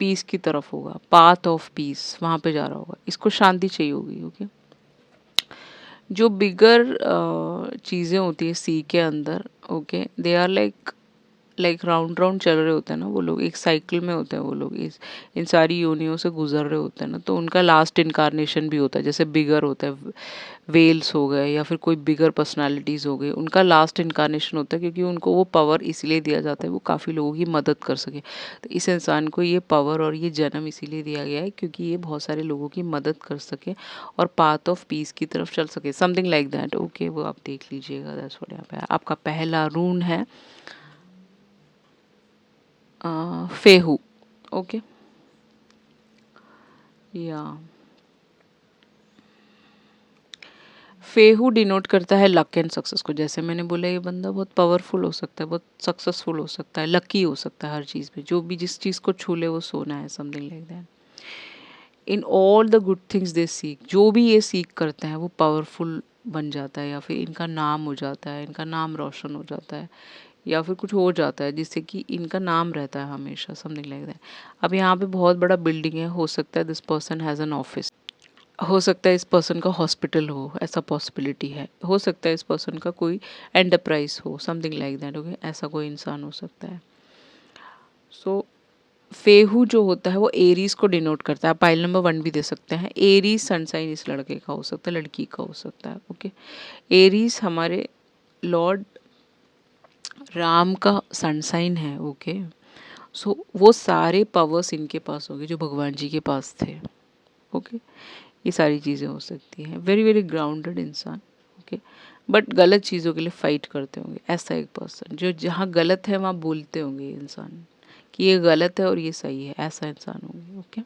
पीस की तरफ होगा, पाथ ऑफ पीस, वहाँ पे जा रहा होगा, इसको शांति चाहिए होगी। ओके, जो बिगर चीज़ें होती है सी के अंदर, okay, they are like like round round चल रहे होते हैं ना वो लोग, एक साइकिल में होते हैं वो लोग, इस इन सारी योनियों से गुजर रहे होते हैं ना, तो उनका लास्ट इनकारनेशन भी होता है। जैसे बिगर होता है, वेल्स हो गए या फिर कोई बिगर पर्सनालिटीज़ हो गई, उनका लास्ट इनकारनेशन होता है, क्योंकि उनको वो पावर इसलिए दिया जाता है वो काफ़ी लोगों की मदद कर सके। तो इस इंसान को ये पावर और ये जन्म इसीलिए दिया गया है क्योंकि ये बहुत सारे लोगों की मदद कर सके और पाथ ऑफ पीस की तरफ चल सके, समथिंग लाइक दैट। ओके, वो आप देख लीजिएगा। दैट्स व्हाट यहाँ पे आपका पहला रून है फेहू। ओके, या फेहू डिनोट करता है लक एंड सक्सेस को। जैसे मैंने बोला ये बंदा बहुत पावरफुल हो सकता है, बहुत सक्सेसफुल हो सकता है, लकी हो सकता है हर चीज़ में, जो भी जिस चीज़ को छू ले वो सोना है, something like that. In all the good things they seek, जो भी ये सीख करते हैं वो पावरफुल बन जाता है, या फिर इनका नाम हो जाता है, इनका नाम रोशन हो जाता है, या फिर कुछ हो जाता है जिससे कि इनका नाम रहता है हमेशा, समथिंग लाइक दैट। अब यहाँ पे बहुत बड़ा बिल्डिंग है, हो सकता है this person has an office, हो सकता है इस पर्सन का हॉस्पिटल हो, ऐसा पॉसिबिलिटी है। हो सकता है इस पर्सन का कोई एंटरप्राइज हो, समथिंग लाइक दैट। ओके, ऐसा कोई इंसान हो सकता है। सो फेहू जो होता है वो एरीज को डिनोट करता है। आप पाइल नंबर 1 भी दे सकते हैं। एरीज सनसाइन इस लड़के का हो सकता है, लड़की का हो सकता है। ओके, एरीज हमारे लॉर्ड राम का सनसाइन है। ओके, सो वो सारे पावर्स इनके पास होंगे जो भगवान जी के पास थे। ओके, ये सारी चीज़ें हो सकती हैं। वेरी वेरी ग्राउंडेड इंसान। ओके, बट गलत चीज़ों के लिए फाइट करते होंगे, ऐसा एक पर्सन जो जहाँ गलत है वहाँ बोलते होंगे इंसान कि ये गलत है और ये सही है, ऐसा इंसान होंगे। ओके,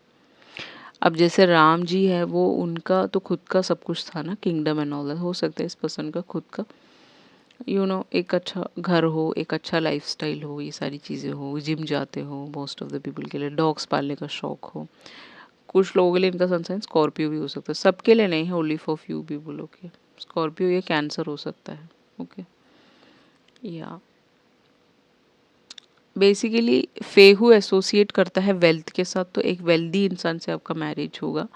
अब जैसे राम जी है वो उनका तो खुद का सब कुछ था ना, किंगडम एंड ऑल दैट। हो सकता है इस पर्सन का खुद का एक अच्छा घर हो, एक अच्छा लाइफस्टाइल हो, ये सारी चीज़ें हो, जिम जाते हो, मोस्ट ऑफ द पीपल के लिए डॉग्स पालने का शौक हो। कुछ लोगों के लिए इनका सनसाइन स्कॉर्पियो भी हो सकता है, सबके लिए नहीं है, only for few people. Okay, Scorpio ये कैंसर हो सकता है। ओके, या बेसिकली फेहू एसोसिएट करता है वेल्थ के साथ, तो एक वेल्दी इंसान से आपका मैरिज होगा।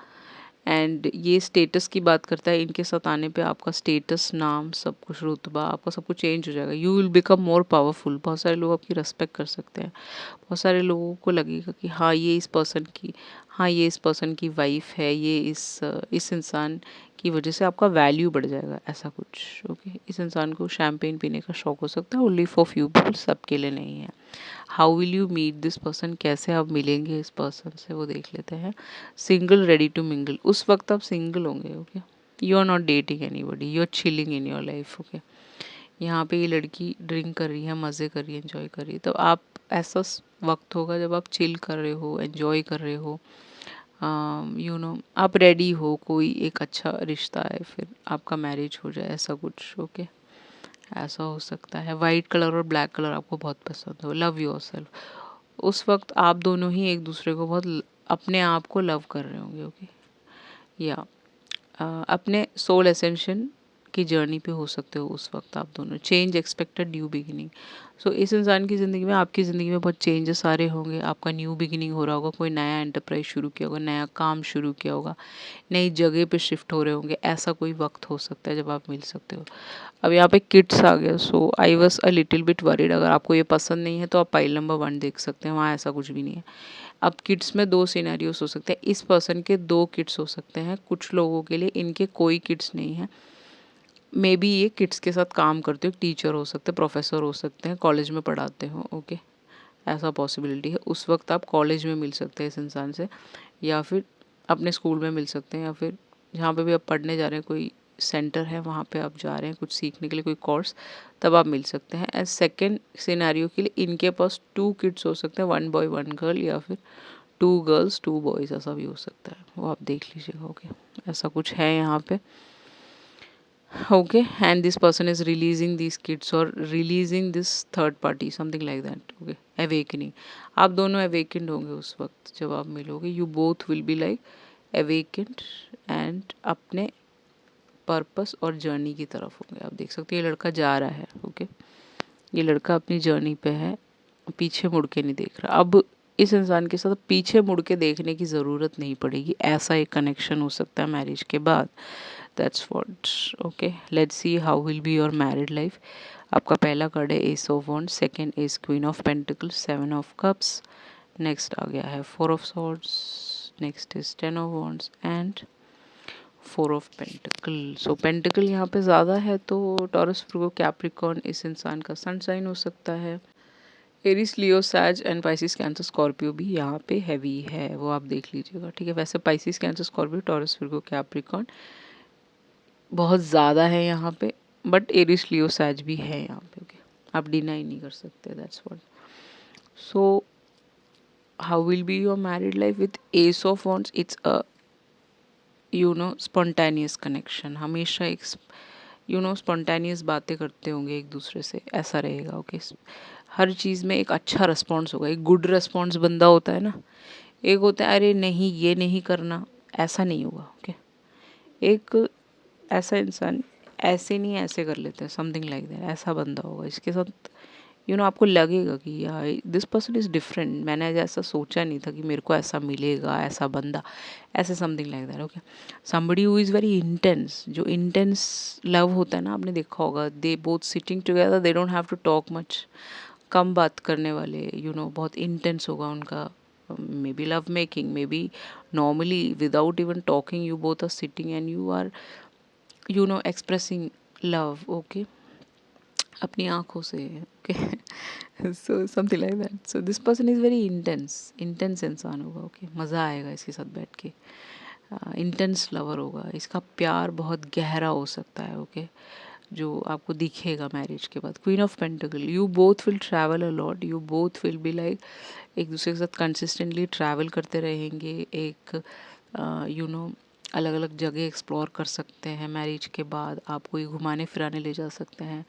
एंड ये स्टेटस की बात करता है, इनके साथ आने पे आपका स्टेटस, नाम, सब कुछ, रुतबा, आपका सब कुछ चेंज हो जाएगा। You will become more powerful. बहुत सारे लोग आपकी रेस्पेक्ट कर सकते हैं, बहुत सारे लोगों को लगेगा कि हाँ ये इस पर्सन की, हाँ ये इस पर्सन की वाइफ है, ये इस इंसान की वजह से आपका वैल्यू बढ़ जाएगा, ऐसा कुछ। ओके, इस इंसान को शैम्पेन पीने का शौक हो सकता है, ओनली फॉर फ्यू पीपल, सबके लिए नहीं है। How will you meet this person, कैसे आप मिलेंगे इस पर्सन से, वो देख लेते हैं। सिंगल रेडी टू मिंगल, उस वक्त आप सिंगल होंगे। Okay, you are not dating anybody, you are chilling in your life. Okay, यहाँ पे ये लड़की ड्रिंक कर रही है, मज़े कर रही है, एंजॉय कर रही है, तो आप ऐसा वक्त होगा जब आप चिल कर रहे हो, एंजॉय कर रहे हो, आप रेडी हो, कोई एक अच्छा रिश्ता है, फिर आपका मैरिज हो जाए, ऐसा कुछ। ओके, ऐसा हो सकता है। वाइट कलर और ब्लैक कलर आपको बहुत पसंद हो, लव योरसेल्फ। उस वक्त आप दोनों ही एक दूसरे को बहुत अपने आप को लव कर रहे होंगे। ओके, या अपने सोल एसेंशन की जर्नी पे हो सकते हो उस वक्त आप दोनों। Change expected, new beginning. So इस इंसान की ज़िंदगी में, आपकी ज़िंदगी में बहुत चेंजेस आ रहे होंगे, आपका न्यू बिगिनिंग हो रहा होगा, कोई नया एंटरप्राइज शुरू किया होगा, नया काम शुरू किया होगा, नई जगह पे शिफ्ट हो रहे होंगे, ऐसा कोई वक्त हो सकता है जब आप मिल सकते हो। अब यहाँ पे किड्स आ गया, so I was a little bit worried. अगर आपको ये पसंद नहीं है तो आप पाइल नंबर 1 देख सकते हैं, वहाँ ऐसा कुछ भी नहीं है। अब किड्स में 2 सिनेरियोस हो सकते हैं, इस पर्सन के 2 किड्स हो सकते हैं, कुछ लोगों के लिए इनके कोई किड्स नहीं है। मे बी ये किड्स के साथ काम करते हो, टीचर हो सकते हैं, प्रोफेसर हो सकते हैं, कॉलेज में पढ़ाते हो। ओके, ऐसा पॉसिबिलिटी है। उस वक्त आप कॉलेज में मिल सकते हैं इस इंसान से, या फिर अपने स्कूल में मिल सकते हैं, या फिर जहाँ पे भी आप पढ़ने जा रहे हैं, कोई सेंटर है वहाँ पे आप जा रहे हैं कुछ सीखने के लिए, कोई कोर्स, तब आप मिल सकते हैं। एज सेकेंड सिनेरियो के लिए इनके पास 2 किड्स हो सकते हैं, 1 बॉय 1 गर्ल, या फिर 2 गर्ल्स 2 बॉयज़, ऐसा भी हो सकता है, वो आप देख लीजिएगा। ओके, ऐसा कुछ है यहाँ पे। Okay, and this person is releasing these kids or releasing this third party, something like that. Okay, awakening. आप दोनों awakened होंगे उस वक्त जब आप मिलोगे, you both will be like awakened and अपने पर्पस और जर्नी की तरफ होंगे। आप देख सकते हैं ये लड़का जा रहा है। ओके, ये लड़का अपनी जर्नी पे है, पीछे मुड़ के नहीं देख रहा। अब इस इंसान के साथ पीछे मुड़ के देखने की ज़रूरत नहीं पड़ेगी, ऐसा एक कनेक्शन हो सकता है मैरिज के बाद। That's what. Okay, let's see how will be your married life. आपका पहला कार्ड है ace of wands, second is queen of pentacles, seven of cups, next आ गया है four of swords, next is ten of wands and four of pentacle. So pentacle यहाँ पे ज़्यादा है तो टॉरस, वर्गो, कैप्रिकॉर्न इस इंसान का सन साइन हो सकता है। एरिस, लियो, सैज एंड पाइसिस, कैंसर, स्कॉर्पियो भी यहाँ पे हैवी है, वो आप देख लीजिएगा, ठीक है। वैसे पाइसिस, कैंसर, स्कॉर्पियो, टॉरस, वर्गो, कैप्रिकॉर्न बहुत ज़्यादा है यहाँ पे, बट एरिस, लियो, सैज भी है यहाँ पे, ओके। आप डिनाई नहीं कर सकते, that's what. So how will be your married life with S of wands? It's a spontaneous connection, हमेशा एक स्पॉन्टेनियस बातें करते होंगे एक दूसरे से, ऐसा रहेगा, ओके। हर चीज़ में एक अच्छा रिस्पॉन्स होगा, एक गुड रिस्पॉन्स बंदा होता है ना, एक होता है अरे नहीं ये नहीं करना, ऐसा नहीं होगा, ओके। एक ऐसा इंसान ऐसे नहीं ऐसे कर लेते हैं, समथिंग लाइक दैट, ऐसा बंदा होगा इसके साथ, आपको लगेगा कि यार दिस पर्सन इज़ डिफरेंट, मैंने ऐसा सोचा नहीं था कि मेरे को ऐसा मिलेगा, ऐसा बंदा, ऐसे something like that, okay. Somebody who is very intense, जो इंटेंस लव होता है ना, आपने देखा होगा, they both sitting together, they don't have to talk much, कम बात करने वाले, बहुत इंटेंस होगा उनका, maybe love making, maybe normally without even talking you both are sitting and you are expressing love, okay, अपनी आँखों से, okay. So something like that. So this person is very intense इंसान होगा, okay. मज़ा आएगा इसके साथ बैठ के, इंटेंस लवर होगा, इसका प्यार बहुत गहरा हो सकता है, ओके, जो आपको दिखेगा मैरिज के बाद। Queen of pentacle, you both will travel a lot, you both will be like, एक दूसरे के साथ कंसिस्टेंटली ट्रैवल करते रहेंगे, एक अलग अलग जगह एक्सप्लोर कर सकते हैं, मैरिज के बाद आप कोई घुमाने फिराने ले जा सकते हैं,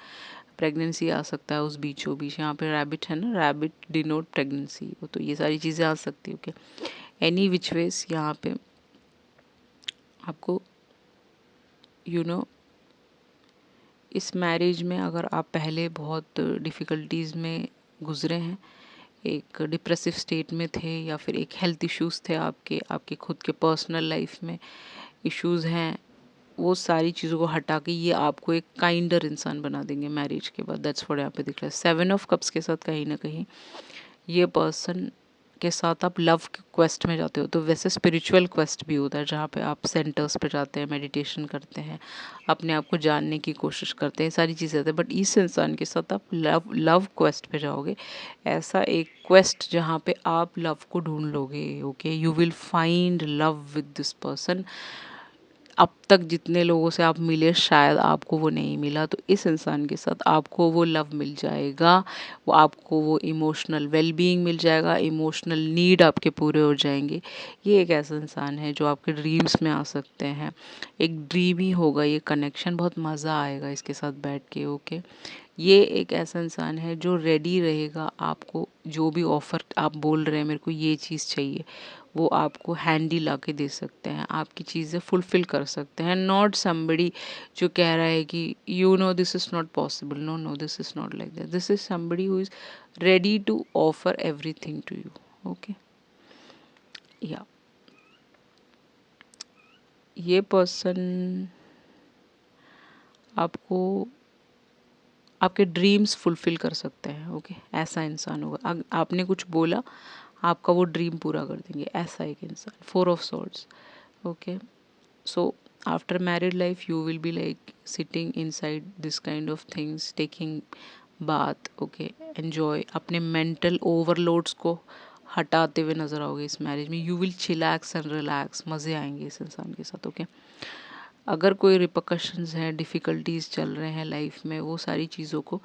प्रेगनेंसी आ सकता है उस बीचों बीच, यहाँ पे रैबिट है ना, रैबिट डिनोट प्रेगनेंसी, वो तो ये सारी चीज़ें आ सकती है, ओके। एनी विच वेज यहाँ पे आपको इस मैरिज में, अगर आप पहले बहुत डिफ़िकल्टीज़ में गुजरे हैं, एक डिप्रेसिव स्टेट में थे, या फिर एक हेल्थ इश्यूज़ थे आपके खुद के पर्सनल लाइफ में इश्यूज़ हैं, वो सारी चीज़ों को हटा के ये आपको एक काइंडर इंसान बना देंगे मैरिज के बाद, दैट्स व्हाट यहाँ पे दिख रहा है। सेवन ऑफ कप्स के साथ कहीं ना कहीं ये पर्सन के साथ आप लव क्वेस्ट में जाते हो, तो वैसे स्पिरिचुअल क्वेस्ट भी होता है जहाँ पे आप सेंटर्स पे जाते हैं, मेडिटेशन करते हैं, अपने आप को जानने की कोशिश करते हैं, सारी चीज़ें होती हैं, बट इस इंसान के साथ आप लव क्वेस्ट पे जाओगे, ऐसा एक क्वेस्ट जहाँ पे आप लव को ढूंढ लोगे, okay. You will find love with this person. अब तक जितने लोगों से आप मिले शायद आपको वो नहीं मिला, तो इस इंसान के साथ आपको वो लव मिल जाएगा, वो आपको वो इमोशनल वेलबीइंग मिल जाएगा, इमोशनल नीड आपके पूरे हो जाएंगे। ये एक ऐसा इंसान है जो आपके ड्रीम्स में आ सकते हैं, एक ड्रीम ही होगा ये कनेक्शन, बहुत मज़ा आएगा इसके साथ बैठ के, ओके। ये एक ऐसा इंसान है जो रेडी रहेगा, आपको जो भी ऑफ़र आप बोल रहे हैं मेरे को ये चीज़ चाहिए, वो आपको हैंडी ला के दे सकते हैं, आपकी चीज़ें फुलफ़िल कर सकते हैं। नॉट समबडी जो कह रहा है कि this is not possible, no this is not like that, this is somebody who is ready to offer everything to you, okay. या ये पर्सन आपको आपके ड्रीम्स फुलफ़िल कर सकते हैं, ओके। ऐसा इंसान होगा, आपने कुछ बोला आपका वो ड्रीम पूरा कर देंगे, ऐसा एक इंसान। Four of swords, okay. So after married life you will be like sitting inside this kind of things, taking bath, okay, enjoy, अपने mental overloads को हटाते हुए नज़र आओगे इस मैरिज में। you will chillax and relax, मज़े आएंगे इस इंसान के साथ, ओके। अगर कोई रिपरकशंस हैं, डिफ़िकल्टीज चल रहे हैं लाइफ में, वो सारी चीज़ों को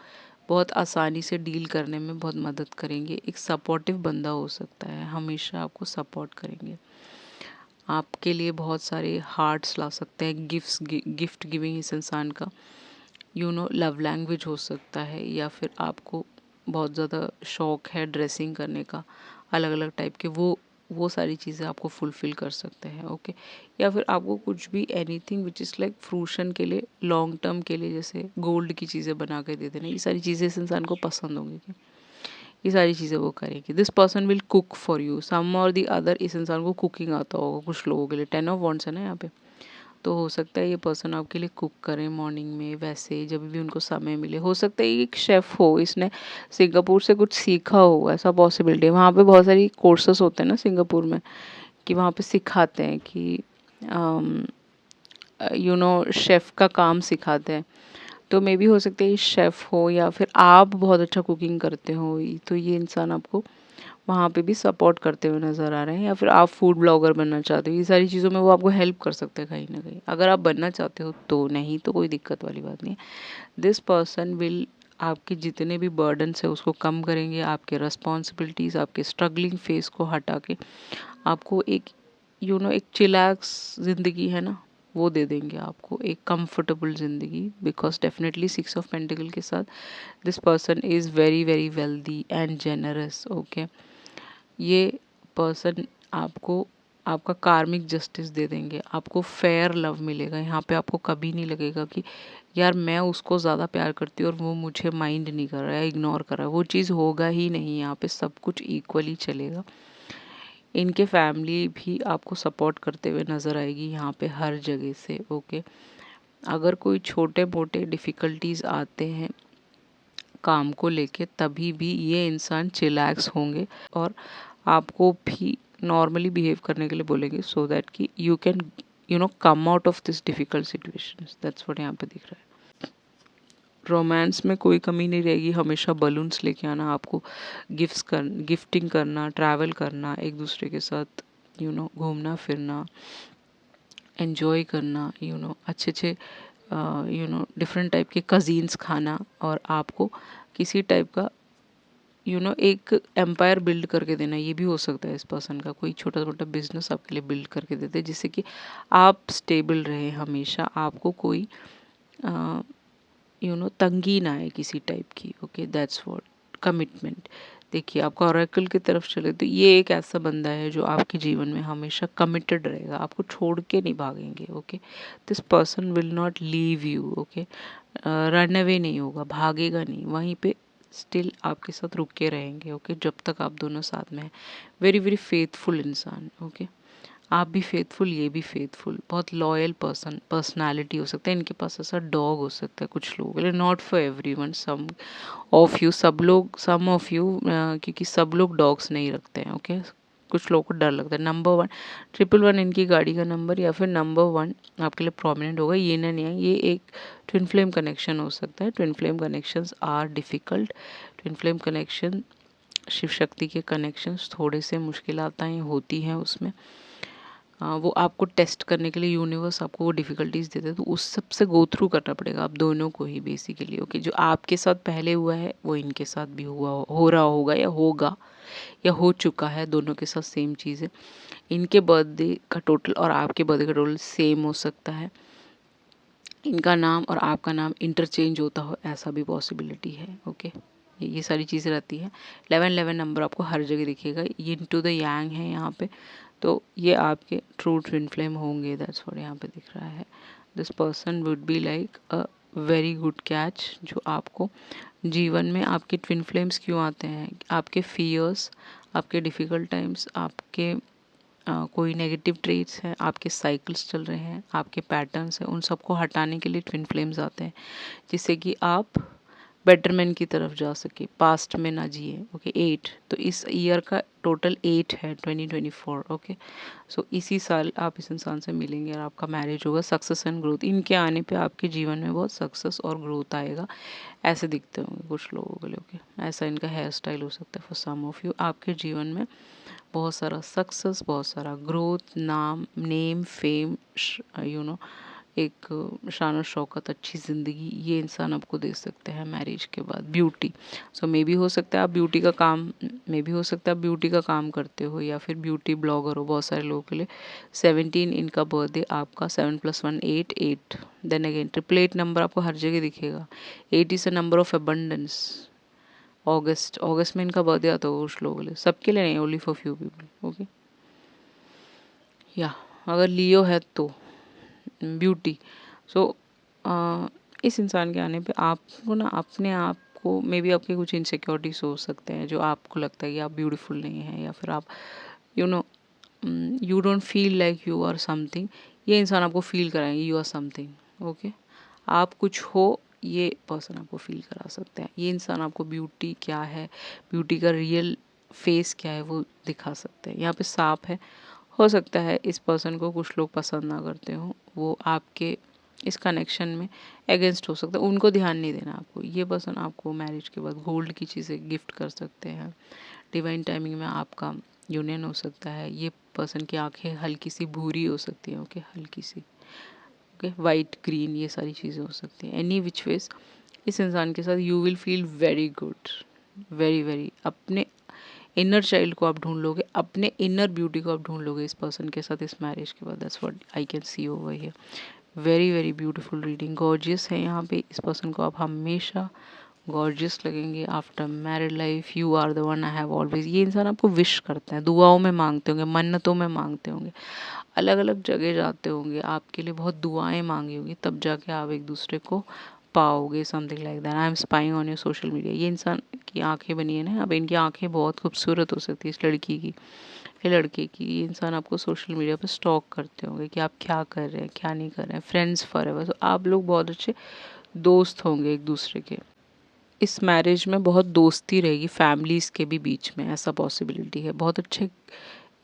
बहुत आसानी से डील करने में बहुत मदद करेंगे। एक सपोर्टिव बंदा हो सकता है, हमेशा आपको सपोर्ट करेंगे, आपके लिए बहुत सारे हार्ट्स ला सकते हैं, गिफ्ट गिविंग इस इंसान का लव लैंग्वेज हो सकता है, या फिर आपको बहुत ज़्यादा शौक है ड्रेसिंग करने का, अलग अलग टाइप के, वो सारी चीज़ें आपको फुलफ़िल कर सकते हैं, ओके। या फिर आपको कुछ भी anything which is like fruition के लिए, लॉन्ग टर्म के लिए, जैसे गोल्ड की चीज़ें बना के दे देना, ये सारी चीज़ें इस इंसान को पसंद होंगी, ये सारी चीज़ें वो करेंगे। This person will cook for you, some or the other, इस इंसान को कुकिंग आता होगा कुछ लोगों के लिए। टेन ऑफ वॉन्ड्स है ना यहाँ पे, तो हो सकता है ये पर्सन आपके लिए कुक करें मॉर्निंग में, वैसे जब भी उनको समय मिले। हो सकता है ये एक शेफ़ हो, इसने सिंगापुर से कुछ सीखा हो, ऐसा पॉसिबिलिटी है। वहाँ पे बहुत सारी कोर्सेस होते हैं ना सिंगापुर में, कि वहाँ पे सिखाते हैं कि शेफ़ का काम सिखाते हैं। तो मे बी हो सकता है ये शेफ़ हो, या फिर आप बहुत अच्छा कुकिंग करते हो, तो ये इंसान आपको वहाँ पे भी सपोर्ट करते हुए नज़र आ रहे हैं। या फिर आप फूड ब्लॉगर बनना चाहते हो, ये सारी चीज़ों में वो आपको हेल्प कर सकते हैं कहीं ना कहीं। अगर आप बनना चाहते हो तो, नहीं तो कोई दिक्कत वाली बात नहीं है। दिस पर्सन विल आपके जितने भी बर्डन्स है उसको कम करेंगे, आपके रिस्पॉन्सिबिलिटीज़, आपके स्ट्रगलिंग फेस को हटा के आपको एक एक चिलैक्स ज़िंदगी है ना, वो दे देंगे आपको, एक कंफर्टेबल ज़िंदगी। बिकॉज डेफिनेटली 6 ऑफ पेंटिकल के साथ this person is very very wealthy and generous. Okay, ये पर्सन आपको आपका कार्मिक जस्टिस दे देंगे, आपको फेयर लव मिलेगा। यहाँ पे आपको कभी नहीं लगेगा कि यार मैं उसको ज़्यादा प्यार करती हूँ और वो मुझे माइंड नहीं कर रहा है, इग्नोर कर रहा है। वो चीज़ होगा ही नहीं। यहाँ पे सब कुछ इक्वली चलेगा। इनके फैमिली भी आपको सपोर्ट करते हुए नज़र आएगी यहाँ पे हर जगह से। ओके, अगर कोई छोटे मोटे डिफ़िकल्टीज आते हैं काम को लेके, तभी भी ये इंसान चिलैक्स होंगे और आपको भी नॉर्मली बिहेव करने के लिए बोलेंगे, सो दैट कि you can come out of this difficult situations. That's what यहाँ पे दिख रहा है। रोमांस में कोई कमी नहीं रहेगी। हमेशा बलून्स लेके आना, आपको गिफ्टिंग करना, ट्रैवल करना, एक दूसरे के साथ घूमना फिरना, एन्जॉय करना, अच्छे अच्छे डिफरेंट टाइप के कज़िन्स खाना, और आपको किसी टाइप का एक एम्पायर बिल्ड करके देना। ये भी हो सकता है इस पर्सन का, कोई छोटा छोटा बिजनेस आपके लिए बिल्ड करके देते, जिससे कि आप स्टेबल रहे हमेशा, आपको कोई तंगी ना आए किसी टाइप की। Okay, that's what commitment. देखिए, आपका ऑरेकल की तरफ चले तो ये एक ऐसा बंदा है जो आपके जीवन में हमेशा कमिटेड रहेगा, आपको छोड़ के नहीं भागेंगे। Okay, this person will not leave you. Okay, run away नहीं होगा, भागेगा नहीं, वहीं पे स्टिल आपके साथ रुक के रहेंगे। ओके, जब तक आप दोनों साथ में हैं। वेरी वेरी फेथफुल इंसान। ओके, आप भी फेथफुल, ये भी फेथफुल, बहुत लॉयल पर्सनालिटी हो सकता है। इनके पास ऐसा डॉग हो सकता है कुछ लोगों के लिए, not for everyone, some of you, some of you, क्योंकि सब लोग डॉग्स नहीं रखते हैं। ओके, कुछ लोगों को डर लगता है। नंबर 1 111 इनकी गाड़ी का नंबर, या फिर नंबर 1 आपके लिए प्रोमिनेंट होगा। ये ना नहीं है, ये एक ट्विन फ्लेम कनेक्शन हो सकता है। Twin flame connections are difficult. Twin flame connection, Shiv Shakti के कनेक्शंस थोड़े से मुश्किलातें होती हैं उसमें। वो आपको टेस्ट करने के लिए यूनिवर्स आपको वो डिफ़िकल्टीज़ देते हैं, तो उस सब से गो थ्रू करना पड़ेगा आप दोनों को ही बेसिकली। ओके, जो आपके साथ पहले हुआ है वो इनके साथ भी हो रहा होगा, या होगा, या हो चुका है। दोनों के साथ सेम चीज़ है। इनके बर्थडे का टोटल और आपके बर्थडे का टोटल सेम हो सकता है। इनका नाम और आपका नाम इंटरचेंज होता हो, ऐसा भी पॉसिबिलिटी है। ओके, ये सारी चीज़ें रहती है। 1111 नंबर आपको हर जगह दिखेगा। ये इनटू द यांग है यहाँ पे, तो ये आपके ट्रू ट्विन फ्लेम होंगे। दैट्स व्हाट यहाँ पे दिख रहा है। This person would be like a very good catch, जो आपको जीवन में, आपके ट्विन फ्लेम्स क्यों आते हैं, आपके फियर्स, आपके डिफ़िकल्ट टाइम्स, आपके कोई नेगेटिव ट्रेट्स हैं, आपके साइकिल्स चल रहे हैं, आपके पैटर्न्स हैं, उन सबको हटाने के लिए ट्विन फ्लेम्स आते हैं, जिससे कि आप बेटरमेंट की तरफ जा सके, पास्ट में ना जिए। ओके, 8, तो इस ईयर का टोटल 8 है, 2024। ओके, सो इसी साल आप इस इंसान से मिलेंगे और आपका मैरिज होगा। सक्सेस एंड ग्रोथ, इनके आने पे आपके जीवन में बहुत सक्सेस और ग्रोथ आएगा, ऐसे दिखते होंगे कुछ लोगों के लिए। ओके, ऐसा इनका हेयर स्टाइल हो सकता है फॉर सम ऑफ यू। आपके जीवन में बहुत सारा सक्सेस, बहुत सारा ग्रोथ, नाम, नेम, फेम, एक शान और शौकत, अच्छी ज़िंदगी, ये इंसान आपको दे सकते हैं मैरिज के बाद। ब्यूटी, सो मे भी हो सकता है आप ब्यूटी का काम, करते हो, या फिर ब्यूटी ब्लॉगर हो बहुत सारे लोगों के लिए। 17 इनका बर्थडे, आपका 7 + 1 8 8। देन अगेन 888 नंबर आपको हर जगह दिखेगा। 8 is a number of abundance. अगस्त में इनका बर्थडे आता होगा कुछ लोगों के लिए, सबके लिए नहीं, only for few people. Okay, या अगर लियो है तो ब्यूटी। सो इस इंसान के आने पे आपको ना अपने आप को, मे बी आपके कुछ इनसिक्योरिटीज हो सकते हैं, जो आपको लगता है कि आप ब्यूटीफुल नहीं हैं, या फिर आप you don't feel like you are something, ये इंसान आपको फील कराएंगे यू आर समथिंग। ओके, आप कुछ हो, ये पर्सन आपको फील करा सकते हैं। ये इंसान आपको ब्यूटी क्या है, ब्यूटी का रियल फेस क्या है वो दिखा सकते हैं। यहाँ पे सांप है, हो सकता है इस पर्सन को कुछ लोग पसंद ना करते हो, वो आपके इस कनेक्शन में अगेंस्ट हो सकता है, उनको ध्यान नहीं देना आपको। ये पर्सन आपको मैरिज के बाद गोल्ड की चीज़ें गिफ्ट कर सकते हैं, डिवाइन टाइमिंग में आपका यूनियन हो सकता है। ये पर्सन की आंखें हल्की सी भूरी हो सकती हैं, ओके, हल्की सी, ओके, वाइट ग्रीन, ये सारी चीज़ें हो सकती हैं। एनी विच वेज इस इंसान के साथ you will feel very good, very very. अपने इनर चाइल्ड को आप ढूंढ लोगे, अपने इनर ब्यूटी को आप ढूंढ लोगे इस पर्सन के साथ इस मैरिज के बाद। That's what I can see over here. Very very beautiful reading, gorgeous है। यहाँ पे इस पर्सन को आप हमेशा गॉर्जियस लगेंगे। After married life you are the one I have always. ये इंसान आपको विश करते हैं, दुआओं में मांगते होंगे, मन्नतों में मांगते होंगे, अलग अलग जगह जाते होंगे, आपके लिए बहुत दुआएं मांगी होंगी, तब जाके आप एक दूसरे को पाओगे, something like that. I am spying on your social media. ये इंसान की आंखें बनी है ना, अब इनकी आंखें बहुत खूबसूरत हो सकती है इस लड़की की, ये लड़के की। ये इंसान आपको सोशल मीडिया पर स्टॉक करते होंगे कि आप क्या कर रहे हैं, क्या नहीं कर रहे हैं। फ्रेंड्स फॉरएवर, तो आप लोग बहुत अच्छे दोस्त होंगे एक दूसरे के। इस मैरिज में बहुत दोस्ती रहेगी फैमिलीज़ के भी बीच में, ऐसा पॉसिबिलिटी है। बहुत अच्छे,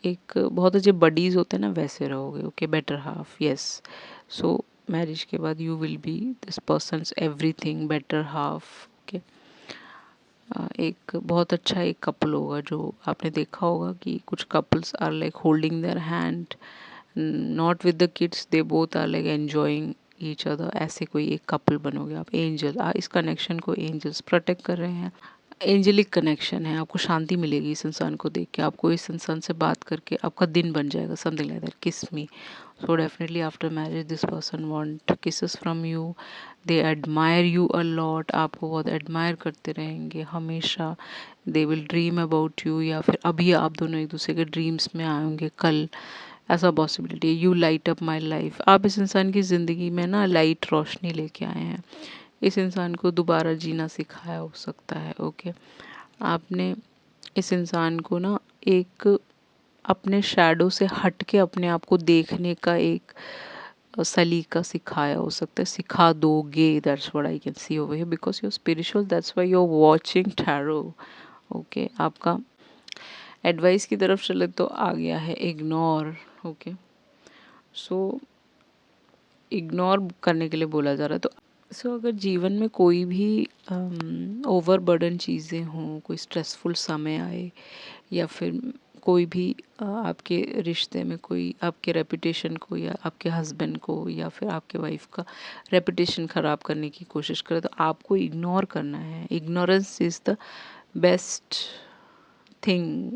एक बहुत अच्छे बडीज़ होते हैं ना, वैसे रहोगे। Okay, better half, yes. सो मैरिज के बाद you will B this persons everything, better half. Okay, एक बहुत अच्छा एक कपल होगा, जो आपने देखा होगा कि कुछ couples are like holding their hand, not with the kids, they both are like enjoying each other. ऐसे कोई एक कपल बनोगे आप। एंजल, इस कनेक्शन को एंजल्स प्रोटेक्ट कर रहे हैं। एंजेलिक कनेक्शन है, आपको शांति मिलेगी इस इंसान को देख के, आपको इस इंसान से बात करके आपका दिन बन जाएगा, something like that. Kiss me, so definitely after marriage this person want kisses from you, they admire you a lot, आपको बहुत एडमायर करते रहेंगे हमेशा। They will dream about you, या फिर अभी आप दोनों एक दूसरे के ड्रीम्स में आए होंगे कल, ऐसा पॉसिबिलिटी है। You light up my life, आप इस इंसान की ज़िंदगी में ना लाइट, रोशनी लेके आए हैं। इस इंसान को दोबारा जीना सिखाया हो सकता है। ओके, आपने इस इंसान को ना एक अपने शैडो से हट के अपने आप को देखने का एक सलीका सिखाया हो सकता है, सिखा दोगे। That's what I can see over here, because you are spiritual, that's why you are watching tarot. Okay, आपका एडवाइस की तरफ चले तो आ गया है इग्नोर। ओके, सो इग्नोर करने के लिए बोला जा रहा है। तो अगर जीवन में कोई भी ओवर बर्डन चीज़ें हों, कोई स्ट्रेसफुल समय आए, या फिर कोई भी आपके रिश्ते में कोई आपके रेपुटेशन को या आपके हस्बैंड को या फिर आपके वाइफ का रेपुटेशन ख़राब करने की कोशिश करे, तो आपको इग्नोर करना है। Ignorance is the best thing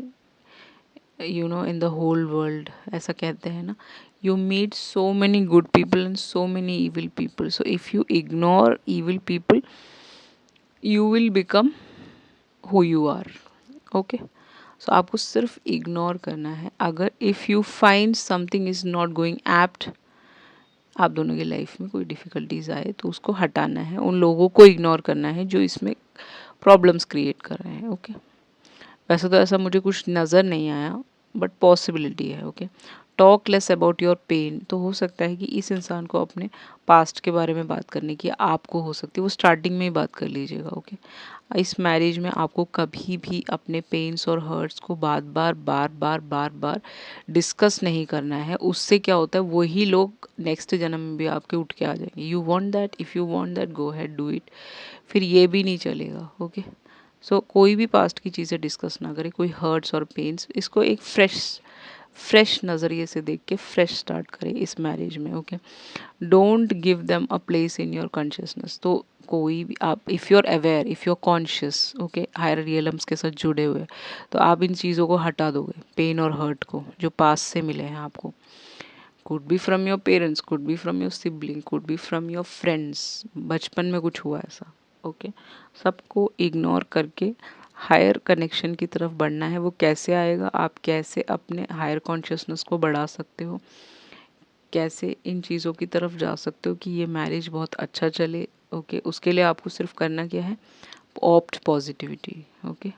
you know in the whole world, ऐसा कहते हैं ना। You meet so many good people and so many evil people, so if you ignore evil people you will become who you are. okay, so आपको सिर्फ ignore करना है। अगर if you find something is not going apt, आप दोनों की life में कोई डिफ़िकल्टीज आए तो उसको हटाना है, उन लोगों को इग्नोर करना है जो इसमें प्रॉब्लम्स क्रिएट कर रहे हैं। ओके, वैसे तो ऐसा मुझे कुछ नज़र नहीं आया, बट पॉसिबिलिटी है। Okay, talk less about your pain, तो हो सकता है कि इस इंसान को अपने पास्ट के बारे में बात करने की आपको हो सकती है, वो स्टार्टिंग में ही बात कर लीजिएगा। ओके, इस मैरिज में आपको कभी भी अपने पेन्स और हर्ट्स को बार बार डिस्कस नहीं करना है। उससे क्या होता है, वही लोग नेक्स्ट जन्म में भी आपके उठ के आ जाएंगे। You want that, if you want that go had do it, फिर ये भी नहीं चलेगा। ओके, सो कोई भी पास्ट की चीज़ें डिस्कस ना करें, कोई हर्ट्स और पेन्स, इसको एक फ्रेश नज़रिए से देख के फ्रेश स्टार्ट करें इस मैरिज में। Okay, don't give them a place in your consciousness. तो कोई भी आप, if you are aware, if you are conscious, okay, higher realms के साथ जुड़े हुए, तो आप इन चीज़ों को हटा दोगे, पेन और हर्ट को जो पास से मिले हैं आपको। Could be from your parents, could be from your sibling, could be from your friends, बचपन में कुछ हुआ ऐसा। ओके, सबको इग्नोर करके हायर कनेक्शन की तरफ बढ़ना है। वो कैसे आएगा, आप कैसे अपने हायर कॉन्शियसनेस को बढ़ा सकते हो, कैसे इन चीज़ों की तरफ जा सकते हो कि ये मैरिज बहुत अच्छा चले। ओके, उसके लिए आपको सिर्फ करना क्या है, ऑप्ट पॉजिटिविटी। ओके,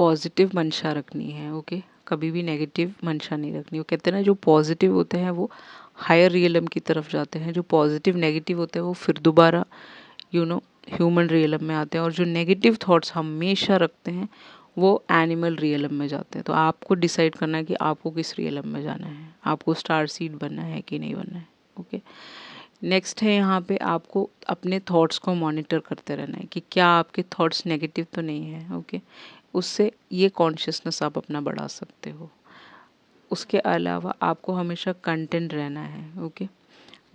पॉजिटिव मंशा रखनी है। ओके, कभी भी नेगेटिव मंशा नहीं रखनी। वो कहते हैं ना, जो पॉजिटिव होते हैं वो हायर रियलम की तरफ जाते हैं, जो पॉजिटिव नेगेटिव होते हैं वो फिर दोबारा ह्यूमन रियलम में आते हैं, और जो नेगेटिव थॉट्स हमेशा रखते हैं वो एनिमल रियलम में जाते हैं। तो आपको डिसाइड करना है कि आपको किस रियलम में जाना है, आपको स्टार सीड बनना है कि नहीं बनना है। ओके, नेक्स्ट है यहाँ पे आपको अपने थॉट्स को मॉनिटर करते रहना है कि क्या आपके थॉट्स नेगेटिव तो नहीं है। ओके, उससे ये कॉन्शियसनेस आप अपना बढ़ा सकते हो। उसके अलावा आपको हमेशा कंटेंट रहना है। ओके,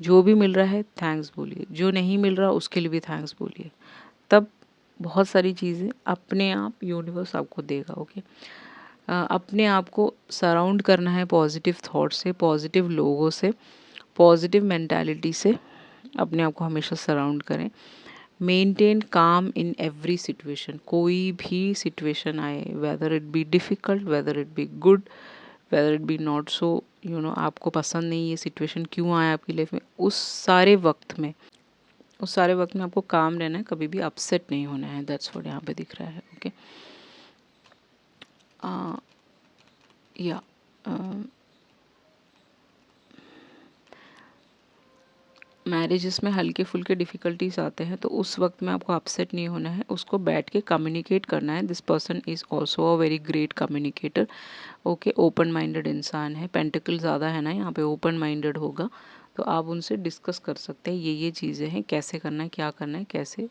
जो भी मिल रहा है थैंक्स बोलिए, जो नहीं मिल रहा उसके लिए भी थैंक्स बोलिए, तब बहुत सारी चीज़ें अपने आप यूनिवर्स आपको देगा। ओके, अपने आप को सराउंड करना है पॉजिटिव थॉट से, पॉजिटिव लोगों से, पॉजिटिव मेंटालिटी से अपने आप को हमेशा सराउंड करें। मेंटेन काम इन एवरी सिचुएशन, कोई भी सिचुएशन आए, whether it be difficult, whether it be good, whether it be not so, आपको पसंद नहीं ये सिचुएशन क्यों आया आपकी लाइफ में, उस सारे वक्त में आपको काम रहना है, कभी भी अपसेट नहीं होना है। दैट्स व्हाट यहाँ पे दिख रहा है। ओके, या मैरिजेस में हल्के फुल्के डिफ़िकल्टीज आते हैं, तो उस वक्त में आपको अपसेट नहीं होना है, उसको बैठ के कम्युनिकेट करना है। This person is also a very great communicator. Okay, open minded इंसान है, पेंटिकल ज़्यादा है ना यहाँ पे, ओपन माइंडेड होगा तो आप उनसे डिस्कस कर सकते हैं ये चीज़ें हैं, कैसे करना है, क्या करना है, कैसे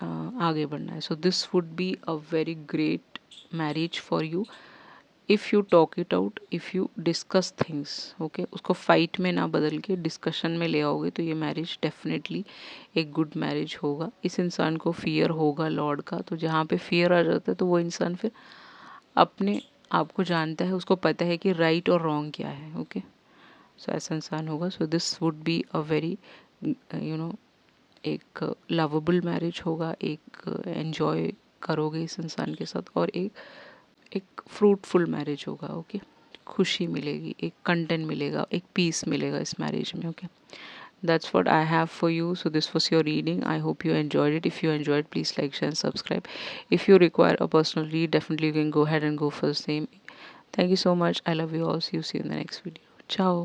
आगे बढ़ना है। So this would be a very great marriage for you if you talk it out, if you discuss things. Okay, उसको फाइट में ना बदल के डिस्कशन में ले आओगे तो ये मैरिज डेफिनेटली एक गुड मैरिज होगा। इस इंसान को फियर होगा लॉर्ड का, तो जहाँ पे फियर आ जाता है तो वो इंसान फिर अपने आप को जानता है, उसको पता है कि राइट और रॉन्ग क्या है। ओके, सो ऐसा इंसान होगा। So this would be a very एक लवेबल मैरिज होगा, एक एन्जॉय करोगे इस इंसान के साथ, और एक फ्रूटफुल मैरिज होगा। ओके, खुशी मिलेगी, एक कंटेंट मिलेगा, एक पीस मिलेगा इस मैरिज में। Okay, that's what I have for you. So this was your reading. I hope you enjoyed it. If you enjoyed, please like, share and subscribe. If you require a personal read, definitely you can go ahead and go for the same. Thank you so much. I love you all. See you in the next video. Ciao.